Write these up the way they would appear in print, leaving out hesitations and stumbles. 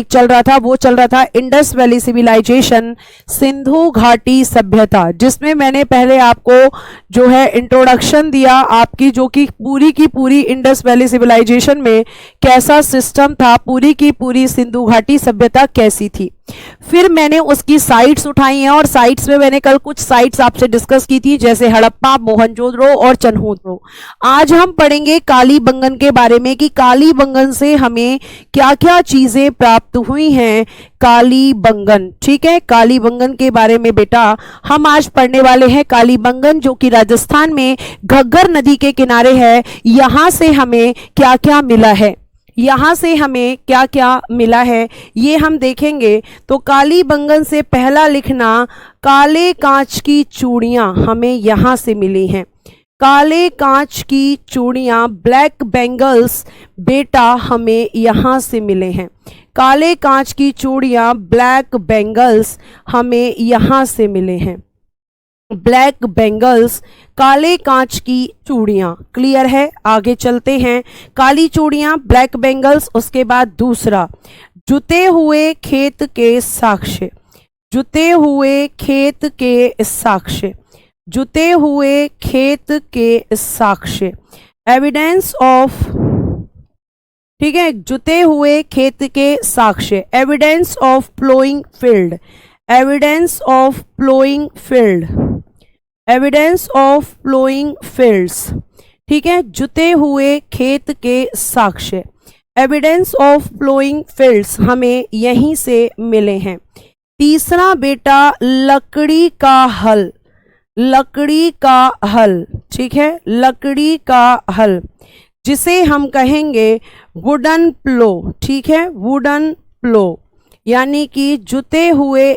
चल रहा था वो चल रहा था इंडस वैली सिविलाइजेशन, सिंधु घाटी सभ्यता, जिसमें मैंने पहले आपको जो है इंट्रोडक्शन दिया आपकी, जो कि पूरी की पूरी इंडस वैली सिविलाइजेशन में कैसा सिस्टम था, पूरी की पूरी सिंधु घाटी सभ्यता कैसी थी। फिर मैंने उसकी साइट्स उठाई हैं और साइट्स में मैंने कल कुछ साइट्स आपसे डिस्कस की थी, जैसे हड़प्पा, मोहनजोदड़ो और चन्होदड़ो। आज हम पढ़ेंगे कालीबंगन के बारे में कि कालीबंगन से हमें क्या क्या चीजें प्राप्त हुई हैं। कालीबंगन, ठीक है, कालीबंगन के बारे में बेटा हम आज पढ़ने वाले हैं। कालीबंगन जो कि राजस्थान में घग्गर नदी के किनारे है, यहां से हमें क्या क्या मिला है, यहाँ से हमें क्या क्या मिला है ये हम देखेंगे। तो कालीबंगन से पहला लिखना, काले कांच की चूड़ियाँ हमें यहाँ से मिली हैं। काले कांच की चूड़ियाँ, ब्लैक बैंगल्स बेटा हमें यहाँ से मिले हैं। काले कांच की चूड़ियाँ, ब्लैक बैंगल्स हमें यहाँ से मिले हैं। ब्लैक बैंगल्स, काले कांच की चूड़ियां, क्लियर है। आगे चलते हैं, काली चूड़ियां, ब्लैक बैंगल्स, उसके बाद दूसरा जुते हुए खेत के साक्ष्य, जुते हुए खेत के साक्ष्य, जुते हुए खेत के साक्ष्य, एविडेंस ऑफ, ठीक है, जुते हुए खेत के साक्ष्य, evidence of ploughing field, evidence of ploughing field, evidence of ploughing fields, ठीक है, जुते हुए खेत के साक्ष्य, एविडेंस ऑफ प्लोइंग फील्ड्स हमें यहीं से मिले हैं। तीसरा बेटा लकड़ी का हल, लकड़ी का हल, ठीक है, लकड़ी का हल, जिसे हम कहेंगे वुडन प्लो, ठीक है, वुडन प्लो, यानी कि जुते हुए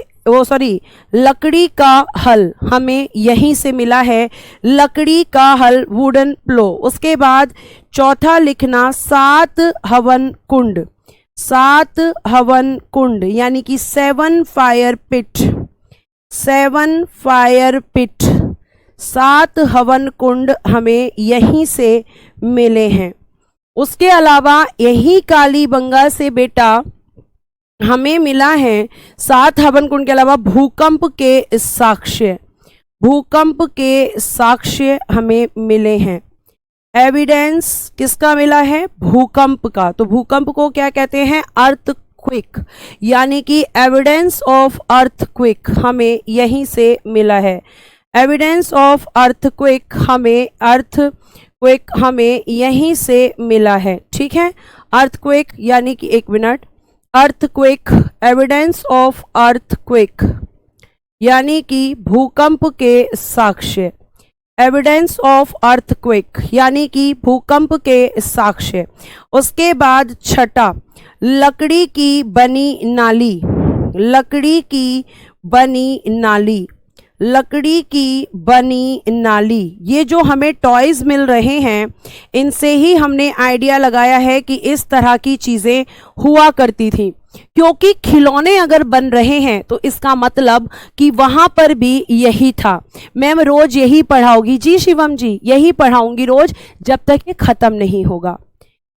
लकड़ी का हल हमें यहीं से मिला है। लकड़ी का हल, वुडन प्लो। उसके बाद चौथा लिखना, 7 हवन कुंड, 7 हवन कुंड, यानी कि 7 फायर पिट, 7 फायर पिट, 7 हवन कुंड हमें यहीं से मिले हैं। उसके अलावा यही कालीबंगा से बेटा हमें मिला है 7 हवन कुंड के अलावा भूकंप के साक्ष्य, भूकंप के साक्ष्य हमें मिले हैं। एविडेंस किसका मिला है? भूकंप का। तो भूकंप को क्या कहते हैं? अर्थक्वेक, यानी कि एविडेंस ऑफ अर्थक्वेक हमें यहीं से मिला है। एविडेंस ऑफ अर्थक्वेक हमें, अर्थक्वेक हमें यहीं से मिला है, ठीक है। अर्थक्वेक यानी कि, एक minute, earthquake, evidence of earthquake यानी कि भूकंप के साक्ष्य, एविडेंस ऑफ अर्थक्वेक यानी कि भूकंप के साक्ष्य। उसके बाद छठा, लकड़ी की बनी नाली, लकड़ी की बनी नाली, लकड़ी की बनी नाली। ये जो हमें टॉयज मिल रहे हैं, इनसे ही हमने आइडिया लगाया है कि इस तरह की चीजें हुआ करती थी, क्योंकि खिलौने अगर बन रहे हैं तो इसका मतलब कि वहां पर भी यही था। मैम रोज यही पढ़ाओगी? जी शिवम जी, यही पढ़ाऊंगी रोज जब तक ये खत्म नहीं होगा।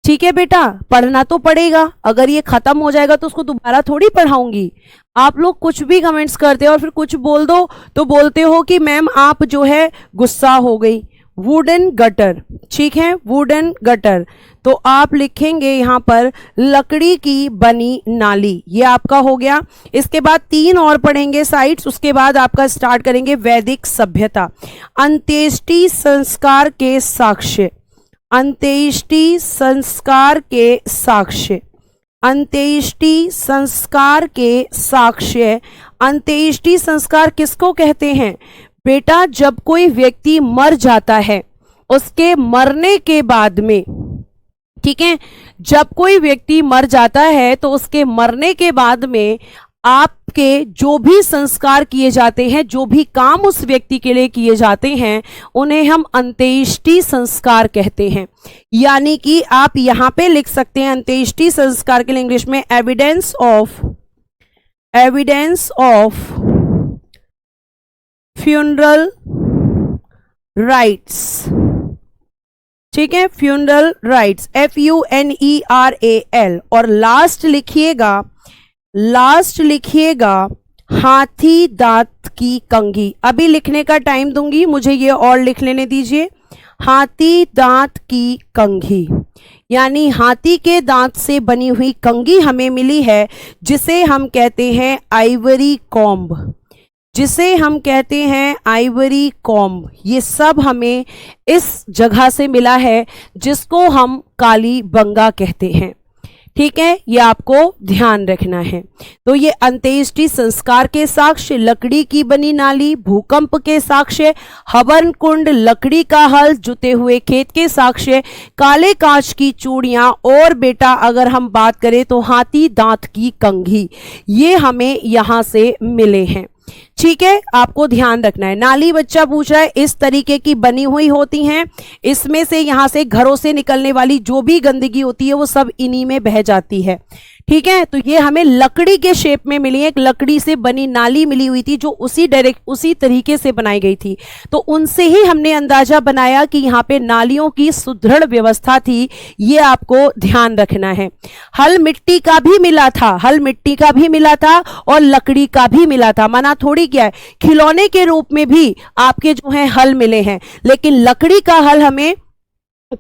ठीक है बेटा, पढ़ना तो पड़ेगा, अगर ये खत्म हो जाएगा तो उसको दोबारा थोड़ी पढ़ाऊंगी। आप लोग कुछ भी कमेंट्स करते हो और फिर कुछ बोल दो तो बोलते हो कि मैम आप जो है गुस्सा हो गई। वुडन गटर, ठीक है, वुडन गटर। तो आप लिखेंगे यहाँ पर लकड़ी की बनी नाली, ये आपका हो गया। इसके बाद 3 और पढ़ेंगे साइट्स, उसके बाद आपका स्टार्ट करेंगे वैदिक सभ्यता। अंत्येष्टि संस्कार के साक्ष्य, अंत्येष्टि संस्कार के साक्ष्य, अंत्येष्टि संस्कार के साक्ष्य। अंत्येष्टि संस्कार किसको कहते हैं बेटा? जब कोई व्यक्ति मर जाता है, उसके मरने के बाद में, ठीक है, जब कोई व्यक्ति मर जाता है तो उसके मरने के बाद में आपके जो भी संस्कार किए जाते हैं, जो भी काम उस व्यक्ति के लिए किए जाते हैं, उन्हें हम अंत्येष्टि संस्कार कहते हैं। यानी कि आप यहां पे लिख सकते हैं अंत्येष्टि संस्कार के लिए इंग्लिश में evidence of, evidence of funeral rights, ठीक है, फ्यूनरल राइट्स, FUNERAL। और लास्ट लिखिएगा लास्ट लिखिएगा हाथी दांत की कंघी। अभी लिखने का टाइम दूंगी, मुझे ये और लिख लेने दीजिए। हाथी दांत की कंघी, यानी हाथी के दांत से बनी हुई कंघी हमें मिली है, जिसे हम कहते हैं आइवरी कॉम्ब, जिसे हम कहते हैं आइवरी कॉम्ब। ये सब हमें इस जगह से मिला है जिसको हम काली बंगा कहते हैं। ठीक है, ये आपको ध्यान रखना है। तो ये अंत्येष्टि संस्कार के साक्ष्य, लकड़ी की बनी नाली, भूकंप के साक्ष्य, हवन कुंड, लकड़ी का हल, जुते हुए खेत के साक्ष्य, काले कांच की चूड़ियां, और बेटा अगर हम बात करें तो हाथी दांत की कंघी, ये हमें यहां से मिले हैं। ठीक है, आपको ध्यान रखना है। नाली बच्चा पूछ रहा है, इस तरीके की बनी हुई होती हैं, इसमें से यहां से घरों से निकलने वाली जो भी गंदगी होती है वो सब इन्हीं में बह जाती है। ठीक है, तो ये हमें लकड़ी के शेप में मिली है, एक लकड़ी से बनी नाली मिली हुई थी जो उसी तरीके से बनाई गई थी। तो उनसे ही हमने अंदाजा बनाया कि यहाँ पे नालियों की सुदृढ़ व्यवस्था थी, ये आपको ध्यान रखना है। हल मिट्टी का भी मिला था, हल मिट्टी का भी मिला था और लकड़ी का भी मिला था। मना थोड़ी क्या है, खिलौने के रूप में भी आपके जो है हल मिले हैं, लेकिन लकड़ी का हल हमें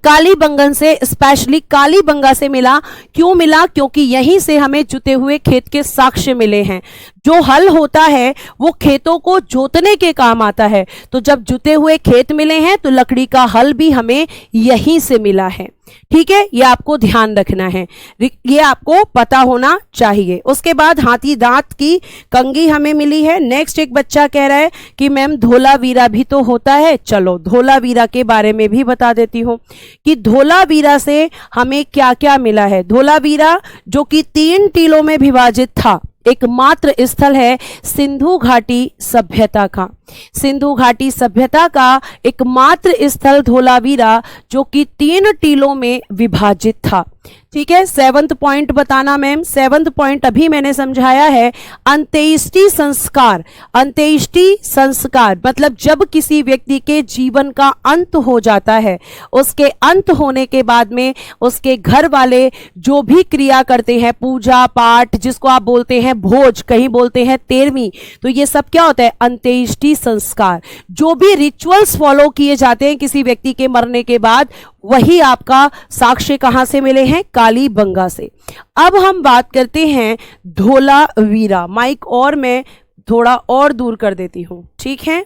कालीबंगन से, स्पेशली कालीबंगा से मिला। क्यों मिला? क्योंकि यहीं से हमें जुते हुए खेत के साक्ष्य मिले हैं। जो हल होता है वो खेतों को जोतने के काम आता है, तो जब जुते हुए खेत मिले हैं तो लकड़ी का हल भी हमें यहीं से मिला है। ठीक है, ये आपको ध्यान रखना है, ये आपको पता होना चाहिए। उसके बाद हाथी दांत की कंघी हमें मिली है। नेक्स्ट एक बच्चा कह रहा है कि मैम धोलावीरा भी तो होता है। चलो धोलावीरा के बारे में भी बता देती हूँ कि धोलावीरा से हमें क्या क्या मिला है। धोलावीरा जो कि 3 टीलों में विभाजित था, एकमात्र स्थल है सिंधु घाटी सभ्यता का। सिंधु घाटी सभ्यता का एकमात्र स्थल धोलावीरा जो कि 3 टीलों में विभाजित था। ठीक है, 7th पॉइंट बताना मैम। 7th पॉइंट अभी मैंने समझाया है, अंत्येष्टि संस्कार। अंत्येष्टि संस्कार मतलब जब किसी व्यक्ति के जीवन का अंत हो जाता है, उसके अंत होने के बाद में उसके घर वाले जो भी क्रिया करते हैं, पूजा पाठ जिसको आप बोलते हैं भोज, कहीं बोलते हैं तेरवी, तो ये सब क्या होता है? अंत्येष्टि संस्कार। जो भी रिचुअल्स फॉलो किए जाते हैं किसी व्यक्ति के मरने के बाद, वही आपका साक्ष्य कहां से मिले हैं? कालीबंगा से। अब हम बात करते हैं धोलावीरा। माइक और मैं थोड़ा और दूर कर देती हूं, ठीक है।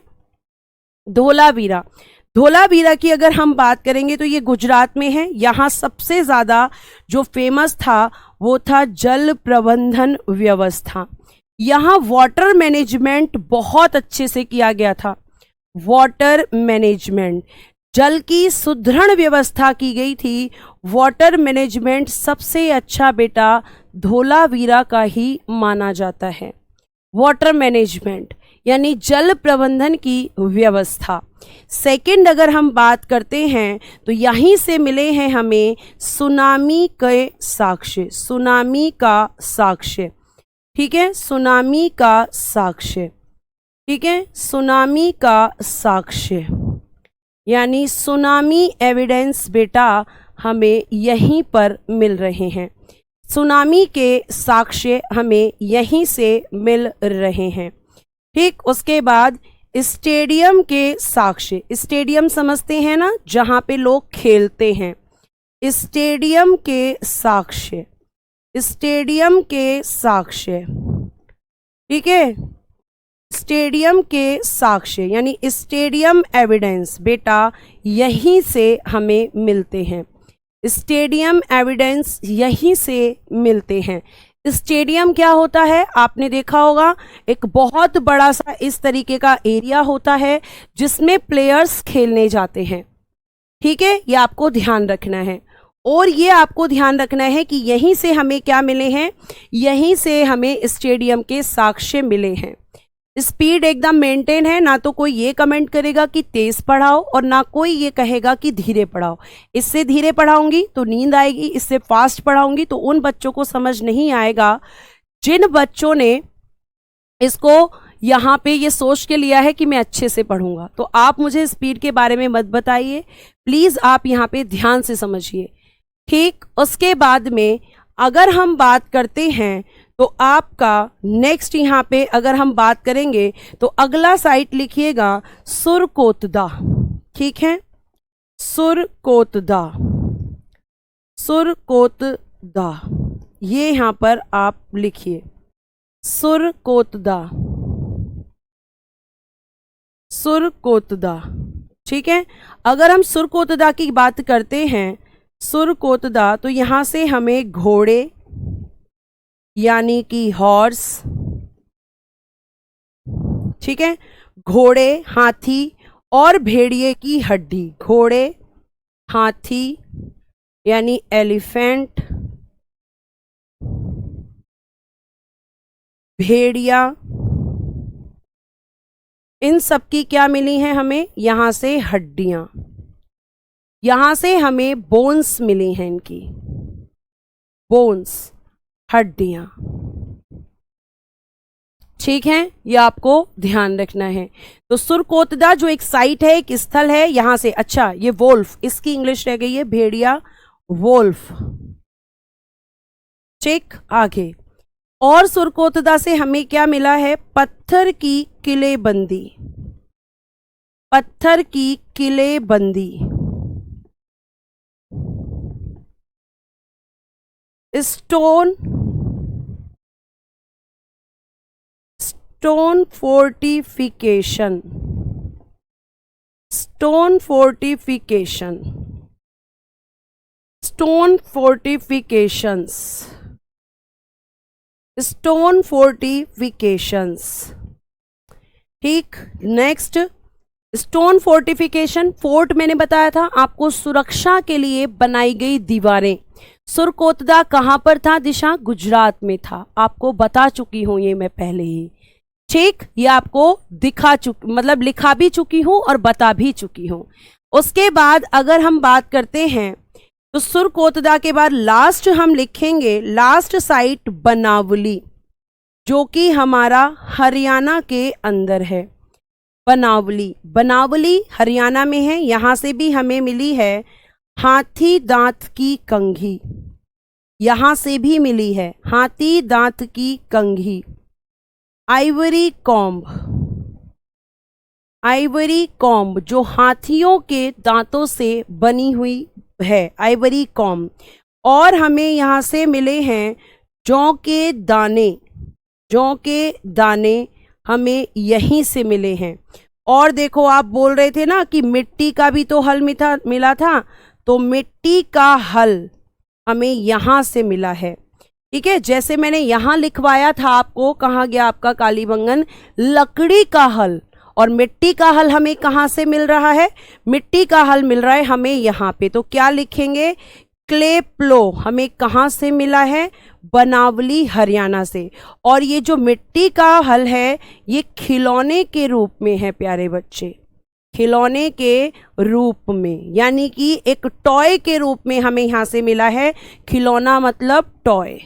धोलावीरा, धोलावीरा की अगर हम बात करेंगे तो ये गुजरात में है। यहाँ सबसे ज़्यादा जो फेमस था वो था जल प्रबंधन व्यवस्था। यहाँ वाटर मैनेजमेंट बहुत अच्छे से किया गया था। वाटर मैनेजमेंट, जल की सुदृढ़ व्यवस्था की गई थी। वाटर मैनेजमेंट सबसे अच्छा बेटा धोलावीरा का ही माना जाता है। वाटर मैनेजमेंट यानी जल प्रबंधन की व्यवस्था। सेकंड अगर हम बात करते हैं तो यहीं से मिले हैं हमें सुनामी के साक्ष्य। सुनामी का साक्ष्य, ठीक है, सुनामी का साक्ष्य, ठीक है, सुनामी का साक्ष्य यानी सुनामी एविडेंस बेटा हमें यहीं पर मिल रहे हैं। सुनामी के साक्ष्य हमें यहीं से मिल रहे हैं। ठीक, उसके बाद स्टेडियम के साक्ष्य। स्टेडियम समझते हैं ना, जहाँ पे लोग खेलते हैं। स्टेडियम के साक्ष्य, स्टेडियम के साक्ष्य, ठीक है, स्टेडियम के साक्ष्य यानी स्टेडियम एविडेंस बेटा यहीं से हमें मिलते हैं। स्टेडियम एविडेंस यहीं से मिलते हैं। स्टेडियम क्या होता है? आपने देखा होगा, एक बहुत बड़ा सा इस तरीके का एरिया होता है जिसमें प्लेयर्स खेलने जाते हैं। ठीक है, ये आपको ध्यान रखना है। और ये आपको ध्यान रखना है कि यहीं से हमें क्या मिले हैं? यहीं से हमें स्टेडियम के साक्ष्य मिले हैं। स्पीड एकदम मेंटेन है, ना तो कोई ये कमेंट करेगा कि तेज पढ़ाओ और ना कोई ये कहेगा कि धीरे पढ़ाओ। इससे धीरे पढ़ाऊंगी तो नींद आएगी, इससे फास्ट पढ़ाऊंगी तो उन बच्चों को समझ नहीं आएगा जिन बच्चों ने इसको यहाँ पे ये सोच के लिया है कि मैं अच्छे से पढ़ूंगा। तो आप मुझे स्पीड के बारे में मत बताइए प्लीज, आप यहाँ पे ध्यान से समझिए। ठीक, उसके बाद में अगर हम बात करते हैं तो आपका नेक्स्ट यहाँ पे अगर हम बात करेंगे तो अगला साइट लिखिएगा सुरकोतदा। ठीक है, सुरकोतदा, सुरकोतदा, ये यहाँ पर आप लिखिए सुरकोतदा, सुरकोतदा। ठीक है, अगर हम सुरकोतदा की बात करते हैं, सुरकोतदा, तो यहां से हमें घोड़े यानी कि हॉर्स, ठीक है, घोड़े, हाथी और भेड़िए की हड्डी, घोड़े, हाथी यानी एलिफेंट, भेड़िया, इन सब की क्या मिली हैं हमें, यहां से हड्डियां, यहां से हमें बोन्स मिली हैं, इनकी बोन्स, हड्डियां। ठीक है, ये आपको ध्यान रखना है। तो सुरकोतदा जो एक साइट है, एक स्थल है, यहां से, अच्छा ये वोल्फ, इसकी इंग्लिश रह गई है भेड़िया, वोल्फ। ठीक, आगे और सुरकोतदा से हमें क्या मिला है, पत्थर की किलेबंदी, पत्थर की किलेबंदी, stone, stone fortification, stone fortification, stone fortifications, stone fortifications. ठीक, नेक्स्ट स्टोन फोर्टिफिकेशन, फोर्ट मैंने बताया था आपको, सुरक्षा के लिए बनाई गई दीवारें। सुरकोतदा कहां पर था, दिशा गुजरात में था, आपको बता चुकी हूं ये मैं पहले ही। ठीक, ये आपको दिखा चुकी, मतलब लिखा भी चुकी हूं और बता भी चुकी हूं। उसके बाद अगर हम बात करते हैं तो सुरकोतदा के बाद लास्ट हम लिखेंगे, लास्ट साइट बनावली, जो कि हमारा हरियाणा के अंदर है। बनावली, बनावली हरियाणा में है, यहां से भी हमें मिली है हाथी दांत की कंघी, यहां से भी मिली है हाथी दांत की कंघी। आइवरी कॉम्ब, आइवरी कॉम्ब जो हाथियों के दांतों से बनी हुई है, आइवरी कॉम्ब। और हमें यहां से मिले हैं जौ के दाने, जौ के दाने हमें यहीं से मिले हैं। और देखो आप बोल रहे थे ना कि मिट्टी का भी तो हल मिला था, तो मिट्टी का हल हमें यहां से मिला है। ठीक है, जैसे मैंने यहां लिखवाया था आपको, कहाँ गया आपका कालीबंगन, लकड़ी का हल, और मिट्टी का हल हमें कहां से मिल रहा है, मिट्टी का हल मिल रहा है हमें यहां पे। तो क्या लिखेंगे, क्ले प्लो हमें कहां से मिला है, बनावली हरियाणा से। और ये जो मिट्टी का हल है ये खिलौने के रूप में है प्यारे बच्चे, खिलौने के रूप में, यानी कि एक टॉय के रूप में हमें यहां से मिला है। खिलौना मतलब टॉय,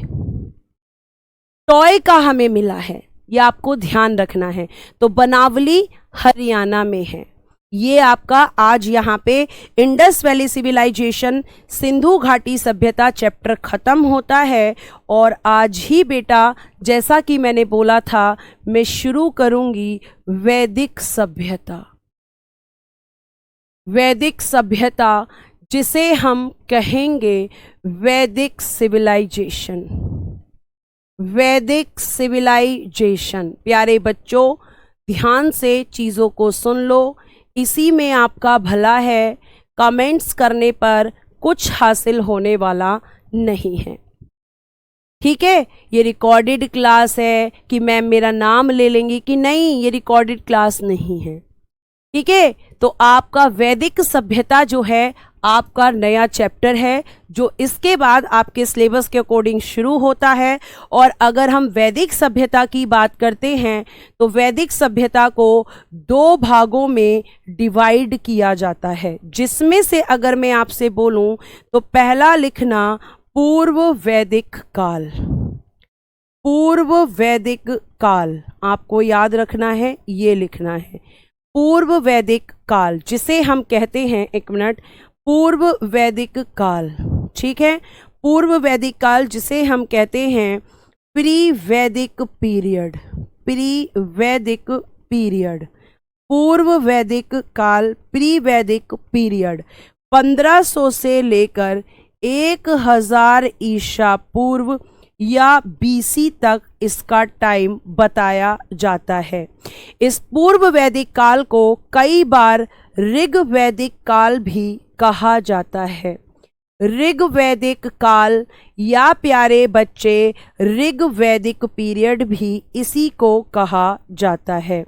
टॉय का हमें मिला है, ये आपको ध्यान रखना है। तो बनावली हरियाणा में है। ये आपका आज यहाँ पे इंडस वैली सिविलाइजेशन, सिंधु घाटी सभ्यता चैप्टर खत्म होता है। और आज ही बेटा जैसा कि मैंने बोला था, मैं शुरू करूंगी वैदिक सभ्यता, वैदिक सभ्यता जिसे हम कहेंगे वैदिक सिविलाइजेशन, वैदिक सिविलाइजेशन। प्यारे बच्चों ध्यान से चीज़ों को सुन लो, इसी में आपका भला है, कमेंट्स करने पर कुछ हासिल होने वाला नहीं है। ठीक है, ये रिकॉर्डेड क्लास है कि मैम मेरा नाम ले लेंगी कि नहीं, ये रिकॉर्डेड क्लास नहीं है। ठीक है, तो आपका वैदिक सभ्यता जो है आपका नया चैप्टर है, जो इसके बाद आपके सिलेबस के अकॉर्डिंग शुरू होता है। और अगर हम वैदिक सभ्यता की बात करते हैं तो वैदिक सभ्यता को 2 भागों में डिवाइड किया जाता है, जिसमें से अगर मैं आपसे बोलूं तो पहला लिखना पूर्व वैदिक काल, पूर्व वैदिक काल आपको याद रखना है, ये लिखना है पूर्व वैदिक काल, जिसे हम कहते हैं, एक मिनट, पूर्व वैदिक काल। ठीक है, पूर्व वैदिक काल जिसे हम कहते हैं प्री वैदिक पीरियड, प्री वैदिक पीरियड, पूर्व वैदिक काल, प्री वैदिक पीरियड 1500 से लेकर 1000 ईसा पूर्व या बीसी तक इसका टाइम बताया जाता है। इस पूर्व वैदिक काल को कई बार ऋग वैदिक काल भी कहा जाता है। ऋग वैदिक काल या प्यारे बच्चे ऋग वैदिक पीरियड भी इसी को कहा जाता है।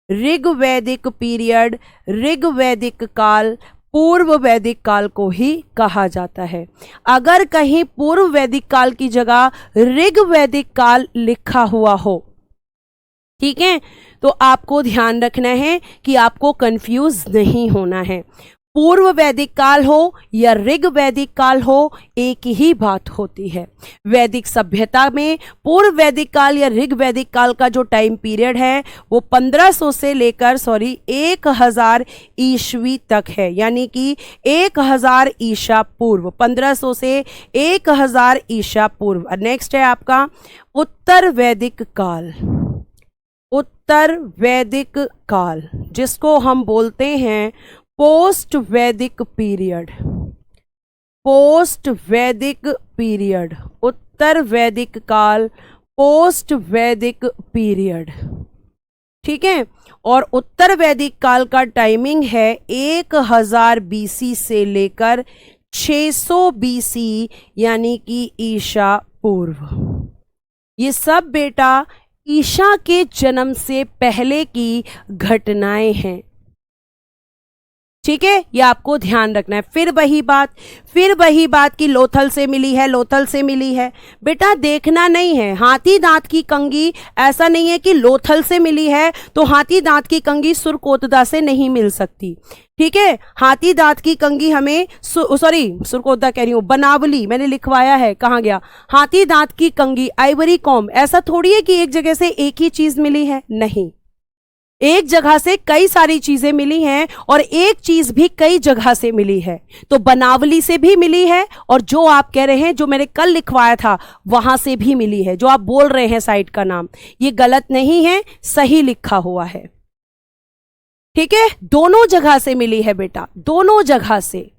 ऋग वैदिक पीरियड, ऋग वैदिक काल पूर्व वैदिक काल को ही कहा जाता है। अगर कहीं पूर्व वैदिक काल की जगह ऋग वैदिक काल लिखा हुआ हो, ठीक है, तो आपको ध्यान रखना है कि आपको कंफ्यूज नहीं होना है। पूर्व वैदिक काल हो या ऋग वैदिक काल हो, एक ही बात होती है। वैदिक सभ्यता में पूर्व वैदिक काल या ऋग वैदिक काल का जो टाइम पीरियड है वो 1500 से लेकर 1000 ईस्वी तक है, यानी कि 1000 ईसा पूर्व, 1500 से 1000 ईसा पूर्व। नेक्स्ट है आपका उत्तर वैदिक काल। उत्तर वैदिक काल जिसको हम बोलते हैं पोस्ट वैदिक पीरियड, पोस्ट वैदिक पीरियड, उत्तर वैदिक काल, पोस्ट वैदिक पीरियड, ठीक है। और उत्तर वैदिक काल का टाइमिंग है 1000 बीसी से लेकर 600 बीसी, यानी कि ईसा पूर्व। ये सब बेटा ईसा के जन्म से पहले की घटनाएं हैं, ठीक है, ये आपको ध्यान रखना है। फिर वही बात कि लोथल से मिली है, लोथल से मिली है। बेटा देखना नहीं है, हाथी दांत की कंघी ऐसा नहीं है कि लोथल से मिली है तो हाथी दांत की कंघी सुरकोतदा से नहीं मिल सकती, ठीक है। हाथी दांत की कंघी हमें सुरकोतदा कह रही हूं, बनावली मैंने लिखवाया है, कहाँ गया, हाथी दांत की कंघी, आइवरी कॉम्ब, ऐसा थोड़ी है कि एक जगह से एक ही चीज मिली है, नहीं, एक जगह से कई सारी चीजें मिली हैं और एक चीज भी कई जगह से मिली है। तो बनावली से भी मिली है और जो आप कह रहे हैं, जो मैंने कल लिखवाया था, वहां से भी मिली है। जो आप बोल रहे हैं साइट का नाम, ये गलत नहीं है, सही लिखा हुआ है, ठीक है। दोनों जगह से मिली है बेटा, दोनों जगह से,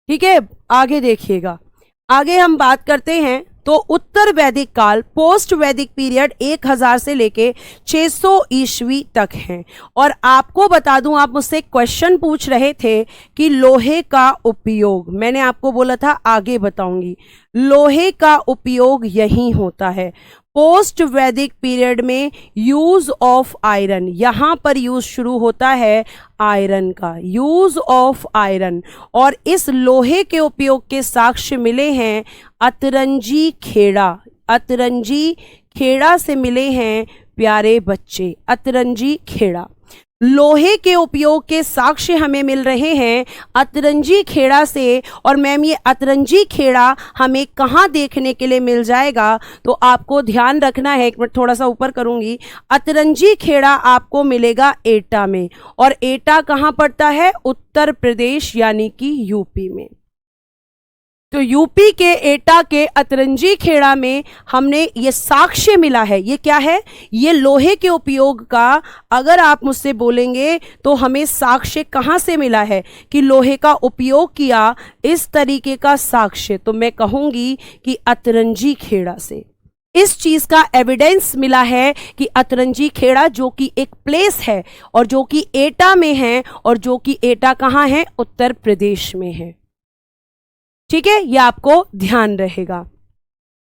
ठीक है। आगे देखिएगा, आगे हम बात करते हैं। तो उत्तर वैदिक काल, पोस्ट वैदिक पीरियड 1000 से लेके 600 ईस्वी तक है। और आपको बता दूं, आप मुझसे क्वेश्चन पूछ रहे थे कि लोहे का उपयोग, मैंने आपको बोला था आगे बताऊंगी, लोहे का उपयोग यही होता है। पोस्ट वैदिक पीरियड में यूज ऑफ आयरन, यहां पर यूज शुरू होता है आयरन का, यूज ऑफ आयरन। और इस लोहे के उपयोग के साक्ष्य मिले हैं अतरंजी खेड़ा, अतरंजी खेड़ा से मिले हैं प्यारे बच्चे, अतरंजी खेड़ा। लोहे के उपयोग के साक्ष्य हमें मिल रहे हैं अतरंजी खेड़ा से। और मैम ये अतरंजी खेड़ा हमें कहाँ देखने के लिए मिल जाएगा, तो आपको ध्यान रखना है, एक मिनट थोड़ा सा ऊपर करूंगी। अतरंजी खेड़ा आपको मिलेगा एटा में, और एटा कहाँ पड़ता है, उत्तर प्रदेश यानी कि यूपी में। तो यूपी के एटा के अतरंजी खेड़ा में हमने ये साक्ष्य मिला है। ये क्या है, ये लोहे के उपयोग का, अगर आप मुझसे बोलेंगे तो हमें साक्ष्य कहाँ से मिला है कि लोहे का उपयोग किया, इस तरीके का साक्ष्य, तो मैं कहूंगी कि अतरंजी खेड़ा से इस चीज का एविडेंस मिला है कि अतरंजी खेड़ा जो कि एक प्लेस है और जो कि एटा में है, और जो कि एटा कहाँ है, उत्तर प्रदेश में है, ठीक है। यह आपको ध्यान रहेगा।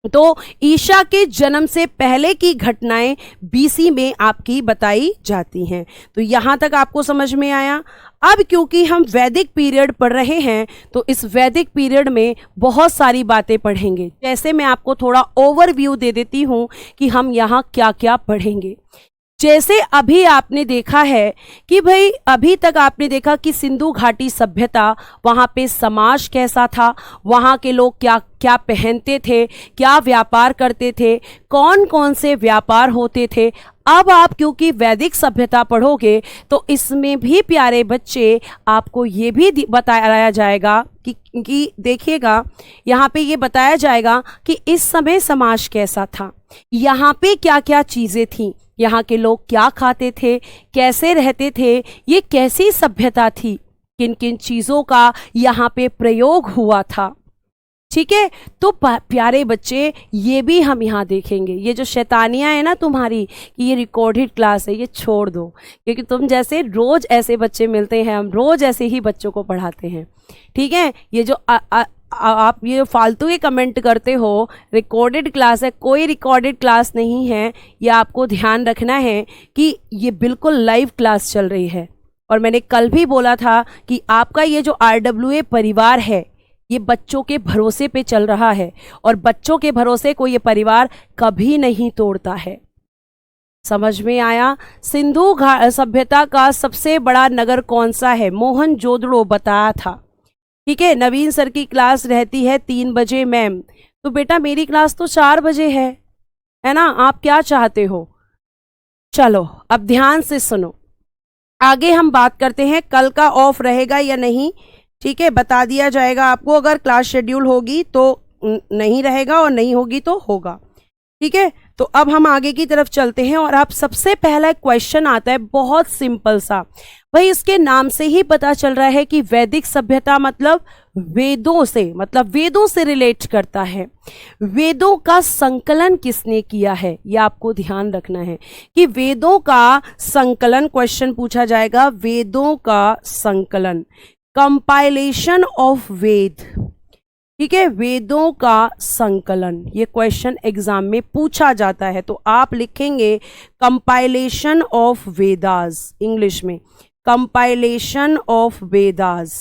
तो ईसा के जन्म से पहले की घटनाएं बीसी में आपकी बताई जाती हैं। तो यहां तक आपको समझ में आया। अब क्योंकि हम वैदिक पीरियड पढ़ रहे हैं, तो इस वैदिक पीरियड में बहुत सारी बातें पढ़ेंगे। जैसे मैं आपको थोड़ा ओवरव्यू दे देती हूं कि हम यहाँ क्या क्या पढ़ेंगे। जैसे अभी आपने देखा है कि भाई अभी तक आपने देखा कि सिंधु घाटी सभ्यता, वहाँ पे समाज कैसा था, वहाँ के लोग क्या क्या पहनते थे, क्या व्यापार करते थे, कौन कौन से व्यापार होते थे। अब आप क्योंकि वैदिक सभ्यता पढ़ोगे तो इसमें भी प्यारे बच्चे आपको ये भी बताया जाएगा कि देखिएगा यहाँ पे ये बताया जाएगा कि इस समय समाज कैसा था, यहाँ पे क्या क्या चीज़ें थीं, यहाँ के लोग क्या खाते थे, कैसे रहते थे, ये कैसी सभ्यता थी, किन किन चीज़ों का यहाँ पे प्रयोग हुआ था। ठीक है, तो प्यारे बच्चे ये भी हम यहाँ देखेंगे। ये जो शैतानियाँ है ना तुम्हारी कि ये रिकॉर्डेड क्लास है, ये छोड़ दो, क्योंकि तुम जैसे रोज़ ऐसे बच्चे मिलते हैं, हम रोज़ ऐसे ही बच्चों को पढ़ाते हैं। ठीक है, ये जो आप ये फालतू के कमेंट करते हो रिकॉर्डेड क्लास है, कोई रिकॉर्डेड क्लास नहीं है। ये आपको ध्यान रखना है कि ये बिल्कुल लाइव क्लास चल रही है। और मैंने कल भी बोला था कि आपका ये जो RWA परिवार है ये बच्चों के भरोसे पे चल रहा है, और बच्चों के भरोसे को ये परिवार कभी नहीं तोड़ता है। समझ में आया? सिंधु सभ्यता का सबसे बड़ा नगर कौन सा है? मोहनजोदड़ो बताया था। ठीक है, नवीन सर की क्लास रहती है 3 बजे मैम, तो बेटा मेरी क्लास तो 4 बजे है ना? आप क्या चाहते हो? चलो अब ध्यान से सुनो, आगे हम बात करते हैं कल का ऑफ रहेगा या नहीं। ठीक है, बता दिया जाएगा आपको, अगर क्लास शेड्यूल होगी तो नहीं रहेगा और नहीं होगी तो होगा। ठीक है, तो अब हम आगे की तरफ चलते हैं और आप सबसे पहला क्वेश्चन आता है बहुत सिंपल सा। भाई इसके नाम से ही पता चल रहा है कि वैदिक सभ्यता मतलब वेदों से, मतलब वेदों से रिलेट करता है। वेदों का संकलन किसने किया है, ये आपको ध्यान रखना है कि वेदों का संकलन क्वेश्चन पूछा जाएगा। वेदों का संकलन, कंपाइलेशन ऑफ वेद। ठीक है, वेदों का संकलन, ये क्वेश्चन एग्जाम में पूछा जाता है, तो आप लिखेंगे कंपाइलेशन ऑफ वेदास, इंग्लिश में compilation of Vedas,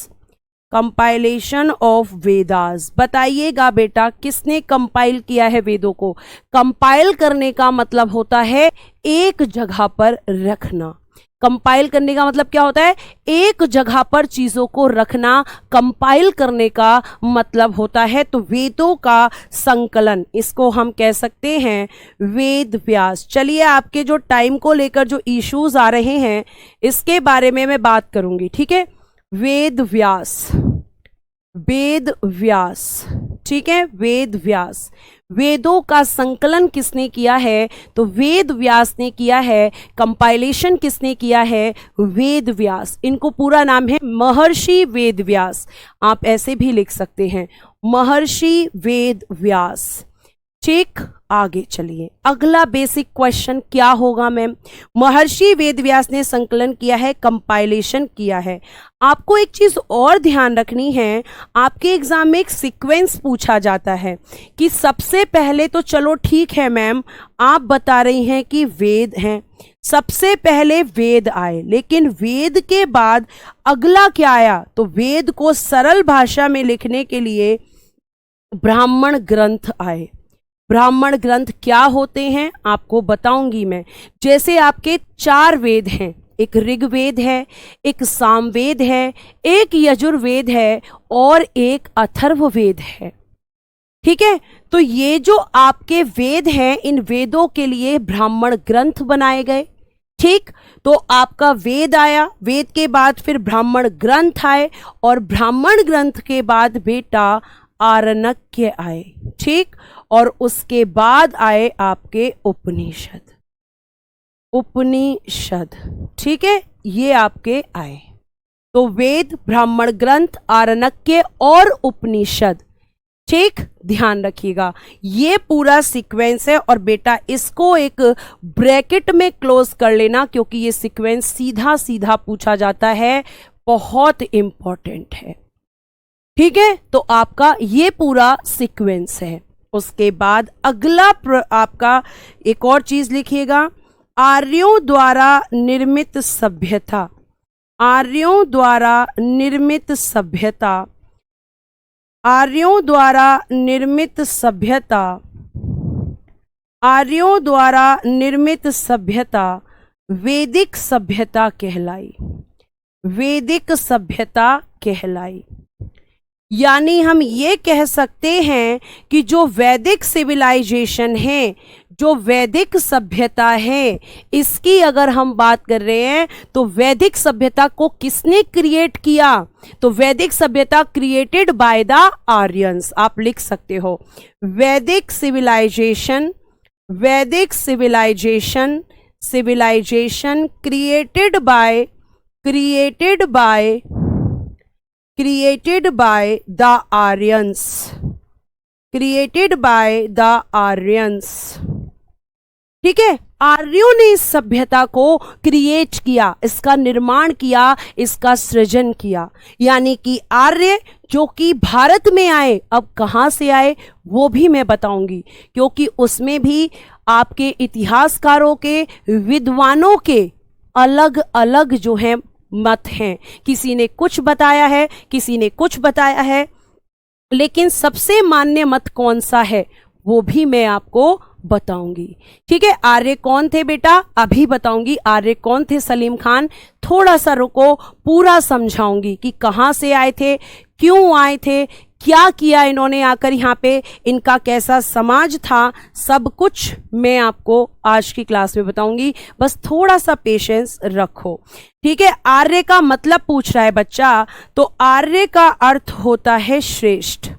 compilation of Vedas. बताइएगा बेटा किसने कंपाइल किया है वेदों को? कंपाइल करने का मतलब होता है एक जगह पर रखना। कंपाइल करने का मतलब क्या होता है? एक जगह पर चीज़ों को रखना कंपाइल करने का मतलब होता है। तो वेदों का संकलन, इसको हम कह सकते हैं वेद व्यास। चलिए आपके जो टाइम को लेकर जो इश्यूज आ रहे हैं इसके बारे में मैं बात करूंगी। ठीक है, वेद व्यास, वेद व्यास। ठीक है, वेद व्यास। वेदों का संकलन किसने किया है? तो वेद व्यास ने किया है। कंपाइलेशन किसने किया है? वेद व्यास। इनको पूरा नाम है महर्षि वेद व्यास, आप ऐसे भी लिख सकते हैं महर्षि वेद व्यास। ठीक, आगे चलिए, अगला बेसिक क्वेश्चन क्या होगा मैम? महर्षि वेदव्यास ने संकलन किया है, कंपाइलेशन किया है। आपको एक चीज और ध्यान रखनी है, आपके एग्जाम में एक सीक्वेंस पूछा जाता है कि सबसे पहले तो चलो ठीक है मैम, आप बता रही हैं कि वेद हैं, सबसे पहले वेद आए, लेकिन वेद के बाद अगला क्या आया? तो वेद को सरल भाषा में लिखने के लिए ब्राह्मण ग्रंथ आए। ब्राह्मण ग्रंथ क्या होते हैं आपको बताऊंगी मैं। जैसे आपके 4 वेद हैं, एक ऋग्वेद है, एक सामवेद है, एक यजुर्वेद है और एक अथर्ववेद है। ठीक है, तो ये जो आपके वेद हैं, इन वेदों के लिए ब्राह्मण ग्रंथ बनाए गए। ठीक, तो आपका वेद आया, वेद के बाद फिर ब्राह्मण ग्रंथ आए, और ब्राह्मण ग्रंथ के बाद बेटा आरण्यक आए। ठीक, और उसके बाद आए आपके उपनिषद, उपनिषद। ठीक है, ये आपके आए। तो वेद, ब्राह्मण ग्रंथ, आरण्यक और उपनिषद। ठीक, ध्यान रखिएगा, ये पूरा सीक्वेंस है। और बेटा इसको एक ब्रैकेट में क्लोज कर लेना, क्योंकि ये सीक्वेंस सीधा सीधा पूछा जाता है, बहुत इंपॉर्टेंट है। ठीक है, तो आपका ये पूरा सीक्वेंस है। उसके बाद अगला आपका एक और चीज लिखिएगा, आर्यों द्वारा निर्मित सभ्यता। आर्यों द्वारा निर्मित सभ्यता, आर्यों द्वारा निर्मित सभ्यता, आर्यों द्वारा निर्मित सभ्यता। वैदिक सभ्यता कहलाई। वैदिक सभ्यता कहलाई। यानी हम ये कह सकते हैं कि जो वैदिक सिविलाइजेशन है, जो वैदिक सभ्यता है, इसकी अगर हम बात कर रहे हैं तो वैदिक सभ्यता को किसने क्रिएट किया? तो वैदिक सभ्यता क्रिएटेड बाय द आर्यंस। आप लिख सकते हो Vedic civilisation, Vedic civilisation, civilisation created by the Aryans, created by the Aryans. ठीक है, आर्यों ने इस सभ्यता को क्रिएट किया, इसका निर्माण किया, इसका सृजन किया। यानी कि आर्य जो कि भारत में आए, अब कहाँ से आए वो भी मैं बताऊंगी, क्योंकि उसमें भी आपके इतिहासकारों के, विद्वानों के अलग अलग जो है मत हैं। किसी ने कुछ बताया है, किसी ने कुछ बताया है, लेकिन सबसे मान्य मत कौन सा है वो भी मैं आपको बताऊंगी। ठीक है, आर्य कौन थे बेटा? अभी बताऊंगी आर्य कौन थे सलीम खान। थोड़ा सा रुको, पूरा समझाऊंगी कि कहां से आए थे, क्यों आए थे, क्या किया इन्होंने आकर यहाँ पे, इनका कैसा समाज था, सब कुछ मैं आपको आज की क्लास में बताऊंगी। बस थोड़ा सा पेशेंस रखो। ठीक है, आर्य का मतलब पूछ रहा है बच्चा, तो आर्य का अर्थ होता है श्रेष्ठ।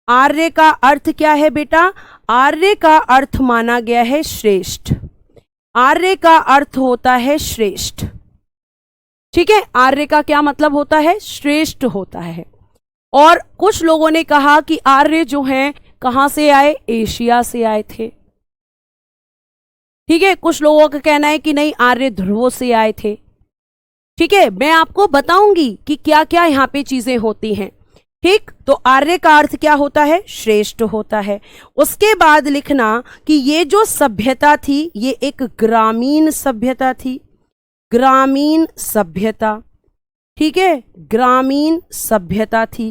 आर्य का अर्थ क्या है बेटा? आर्य का अर्थ माना गया है श्रेष्ठ। आर्य का अर्थ होता है श्रेष्ठ। ठीक है, आर्य का क्या मतलब होता है? श्रेष्ठ होता है। और कुछ लोगों ने कहा कि आर्य जो हैं कहां से आए? एशिया से आए थे। ठीक है, कुछ लोगों का कहना है कि नहीं, आर्य ध्रुवों से आए थे। ठीक है, मैं आपको बताऊंगी कि क्या क्या यहां पे चीजें होती हैं। ठीक, तो आर्य का अर्थ क्या होता है? श्रेष्ठ होता है। उसके बाद लिखना कि ये जो सभ्यता थी ये एक ग्रामीण सभ्यता थी। ग्रामीण सभ्यता, ठीक है, ग्रामीण सभ्यता थी।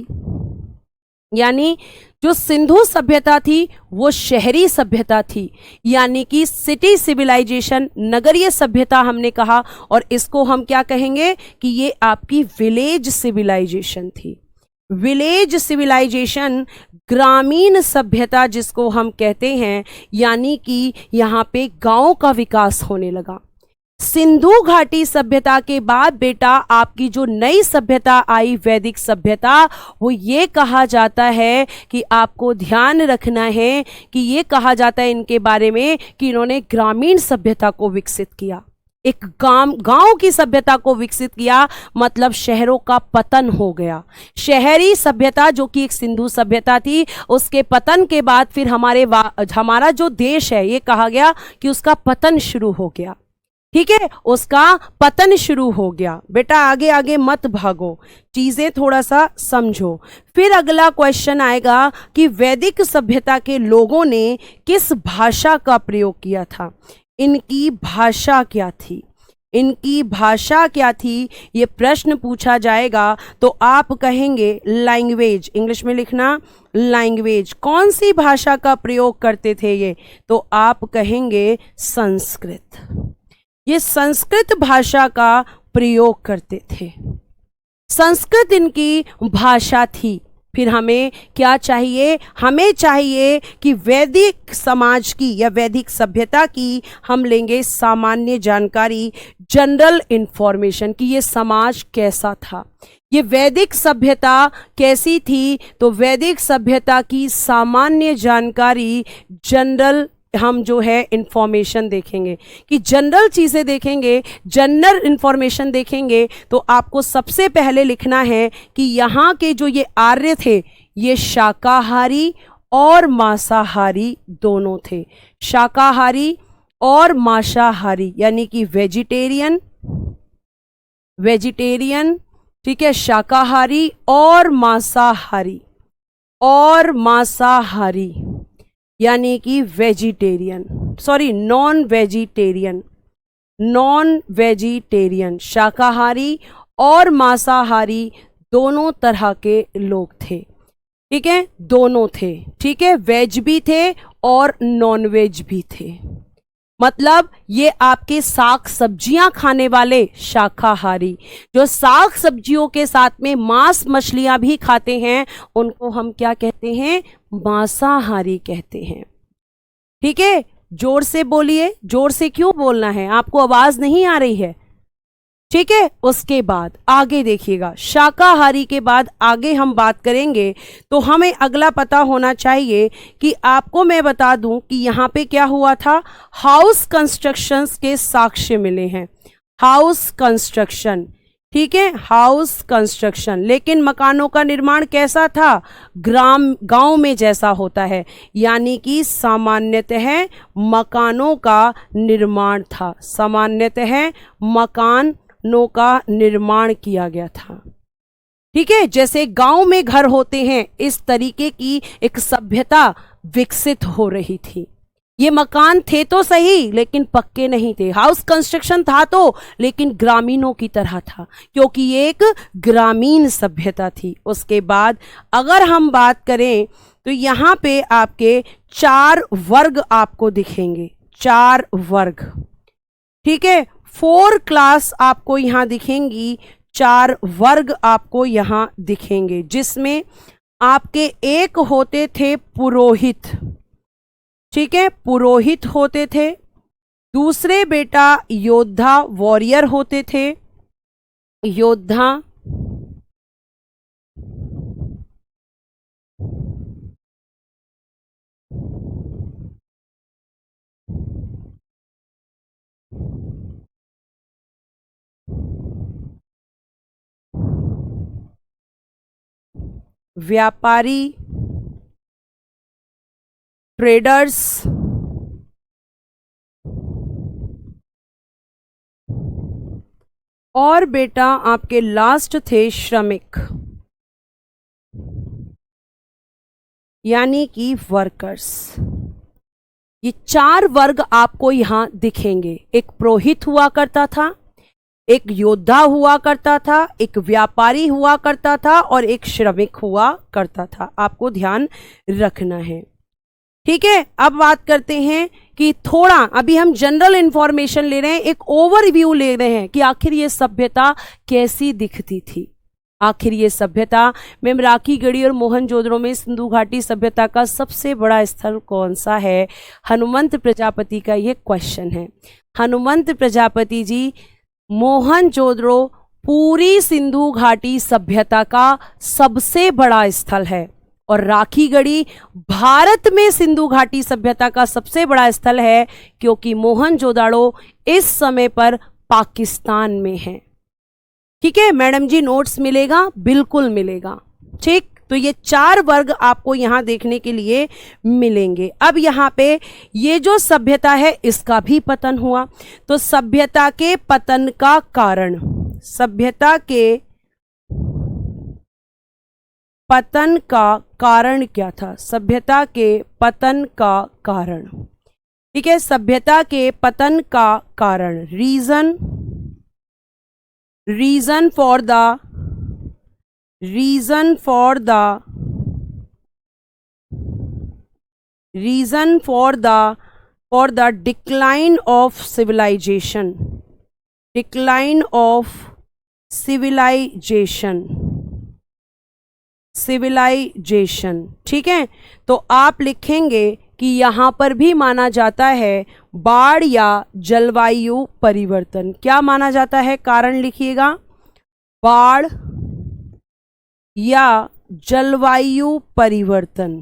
यानी जो सिंधु सभ्यता थी वो शहरी सभ्यता थी, यानी कि सिटी सिविलाइजेशन, नगरीय सभ्यता हमने कहा, और इसको हम क्या कहेंगे कि ये आपकी विलेज सिविलाइजेशन थी। विलेज सिविलाइजेशन, ग्रामीण सभ्यता जिसको हम कहते हैं, यानी कि यहाँ पे गांव का विकास होने लगा। सिंधु घाटी सभ्यता के बाद बेटा आपकी जो नई सभ्यता आई, वैदिक सभ्यता, वो ये कहा जाता है कि आपको ध्यान रखना है कि ये कहा जाता है इनके बारे में कि इन्होंने ग्रामीण सभ्यता को विकसित किया, एक गांव की सभ्यता को विकसित किया, मतलब शहरों का पतन हो गया। शहरी सभ्यता जो कि एक सिंधु सभ्यता थी, उसके पतन के बाद फिर हमारा जो देश है ये कहा गया कि उसका पतन शुरू हो गया। ठीक है, उसका पतन शुरू हो गया। बेटा आगे आगे मत भागो, चीजें थोड़ा सा समझो। फिर अगला क्वेश्चन आएगा कि वैदिक सभ्यता के लोगों ने किस भाषा का प्रयोग किया था, इनकी भाषा क्या थी, इनकी भाषा क्या थी, ये प्रश्न पूछा जाएगा। तो आप कहेंगे लैंग्वेज, इंग्लिश में लिखना लैंग्वेज। कौन सी भाषा का प्रयोग करते थे ये? तो आप कहेंगे संस्कृत। ये संस्कृत भाषा का प्रयोग करते थे, संस्कृत इनकी भाषा थी। फिर हमें क्या चाहिए? हमें चाहिए कि वैदिक समाज की या वैदिक सभ्यता की हम लेंगे सामान्य जानकारी, जनरल इंफॉर्मेशन, कि ये समाज कैसा था, ये वैदिक सभ्यता कैसी थी। तो वैदिक सभ्यता की सामान्य जानकारी, जनरल हम जो है इंफॉर्मेशन देखेंगे, कि जनरल चीज़ें देखेंगे, जनरल इंफॉर्मेशन देखेंगे। तो आपको सबसे पहले लिखना है कि यहाँ के जो ये आर्य थे ये शाकाहारी और मांसाहारी दोनों थे। शाकाहारी और मांसाहारी, यानी कि वेजिटेरियन, वेजिटेरियन, ठीक है, शाकाहारी और मांसाहारी, और मांसाहारी यानी कि vegetarian, sorry non vegetarian, non vegetarian, शाकाहारी और मांसाहारी दोनों तरह के लोग थे। ठीक है, दोनों थे। ठीक है, वेज भी थे और नॉन वेज भी थे। मतलब ये आपके साग सब्जियां खाने वाले शाकाहारी, जो साग सब्जियों के साथ में मांस मछलियां भी खाते हैं उनको हम क्या कहते हैं, मांसाहारी कहते हैं। ठीक है, जोर से बोलिए, जोर से क्यों बोलना है, आपको आवाज नहीं आ रही है? ठीक है, उसके बाद आगे देखिएगा, शाकाहारी के बाद आगे हम बात करेंगे तो हमें अगला पता होना चाहिए कि आपको मैं बता दूं कि यहाँ पे क्या हुआ था, हाउस कंस्ट्रक्शंस के साक्ष्य मिले हैं, हाउस कंस्ट्रक्शन। ठीक है, हाउस कंस्ट्रक्शन, लेकिन मकानों का निर्माण कैसा था, गांव में जैसा होता है, यानी कि सामान्यतः मकानों का निर्माण था, सामान्यतः मकानों का निर्माण किया गया था। ठीक है, जैसे गांव में घर होते हैं इस तरीके की एक सभ्यता विकसित हो रही थी। ये मकान थे तो सही लेकिन पक्के नहीं थे, हाउस कंस्ट्रक्शन था तो, लेकिन ग्रामीणों की तरह था, क्योंकि ये एक ग्रामीण सभ्यता थी। उसके बाद अगर हम बात करें तो यहाँ पे आपके 4 वर्ग आपको दिखेंगे, 4 वर्ग। ठीक है, 4 क्लास आपको यहाँ दिखेंगी, 4 वर्ग आपको यहाँ दिखेंगे, जिसमें आपके एक होते थे पुरोहित। ठीक है, पुरोहित होते थे, दूसरे बेटा योद्धा वॉरियर होते थे, योद्धा, व्यापारी, ट्रेडर्स, और बेटा आपके लास्ट थे श्रमिक, यानी कि वर्कर्स। ये 4 वर्ग आपको यहां दिखेंगे, एक पुरोहित हुआ करता था, एक योद्धा हुआ करता था, एक व्यापारी हुआ करता था और एक श्रमिक हुआ करता था, आपको ध्यान रखना है। ठीक है, अब बात करते हैं कि थोड़ा अभी हम जनरल इंफॉर्मेशन ले रहे हैं, एक ओवरव्यू ले रहे हैं कि आखिर ये सभ्यता कैसी दिखती थी। आखिर ये सभ्यता में राखीगढ़ी और मोहनजोदड़ो में सिंधु घाटी सभ्यता का सबसे बड़ा स्थल कौन सा है, हनुमंत प्रजापति का ये क्वेश्चन है। हनुमंत प्रजापति जी, मोहनजोदड़ो पूरी सिंधु घाटी सभ्यता का सबसे बड़ा स्थल है और राखीगढ़ी भारत में सिंधु घाटी सभ्यता का सबसे बड़ा स्थल है, क्योंकि मोहनजोदड़ो इस समय पर पाकिस्तान में है। ठीक है मैडम जी, नोट्स मिलेगा, बिल्कुल मिलेगा। ठीक, तो ये 4 वर्ग आपको यहां देखने के लिए मिलेंगे। अब यहां पे ये जो सभ्यता है इसका भी पतन हुआ, तो सभ्यता के पतन का कारण, सभ्यता के पतन का कारण क्या था, सभ्यता के पतन का कारण। ठीक है, सभ्यता के पतन का कारण, reason for the decline of civilisation, ठीक है, तो आप लिखेंगे कि यहां पर भी माना जाता है बाढ़ या जलवायु परिवर्तन। क्या माना जाता है, कारण लिखिएगा, बाढ़ या जलवायु परिवर्तन,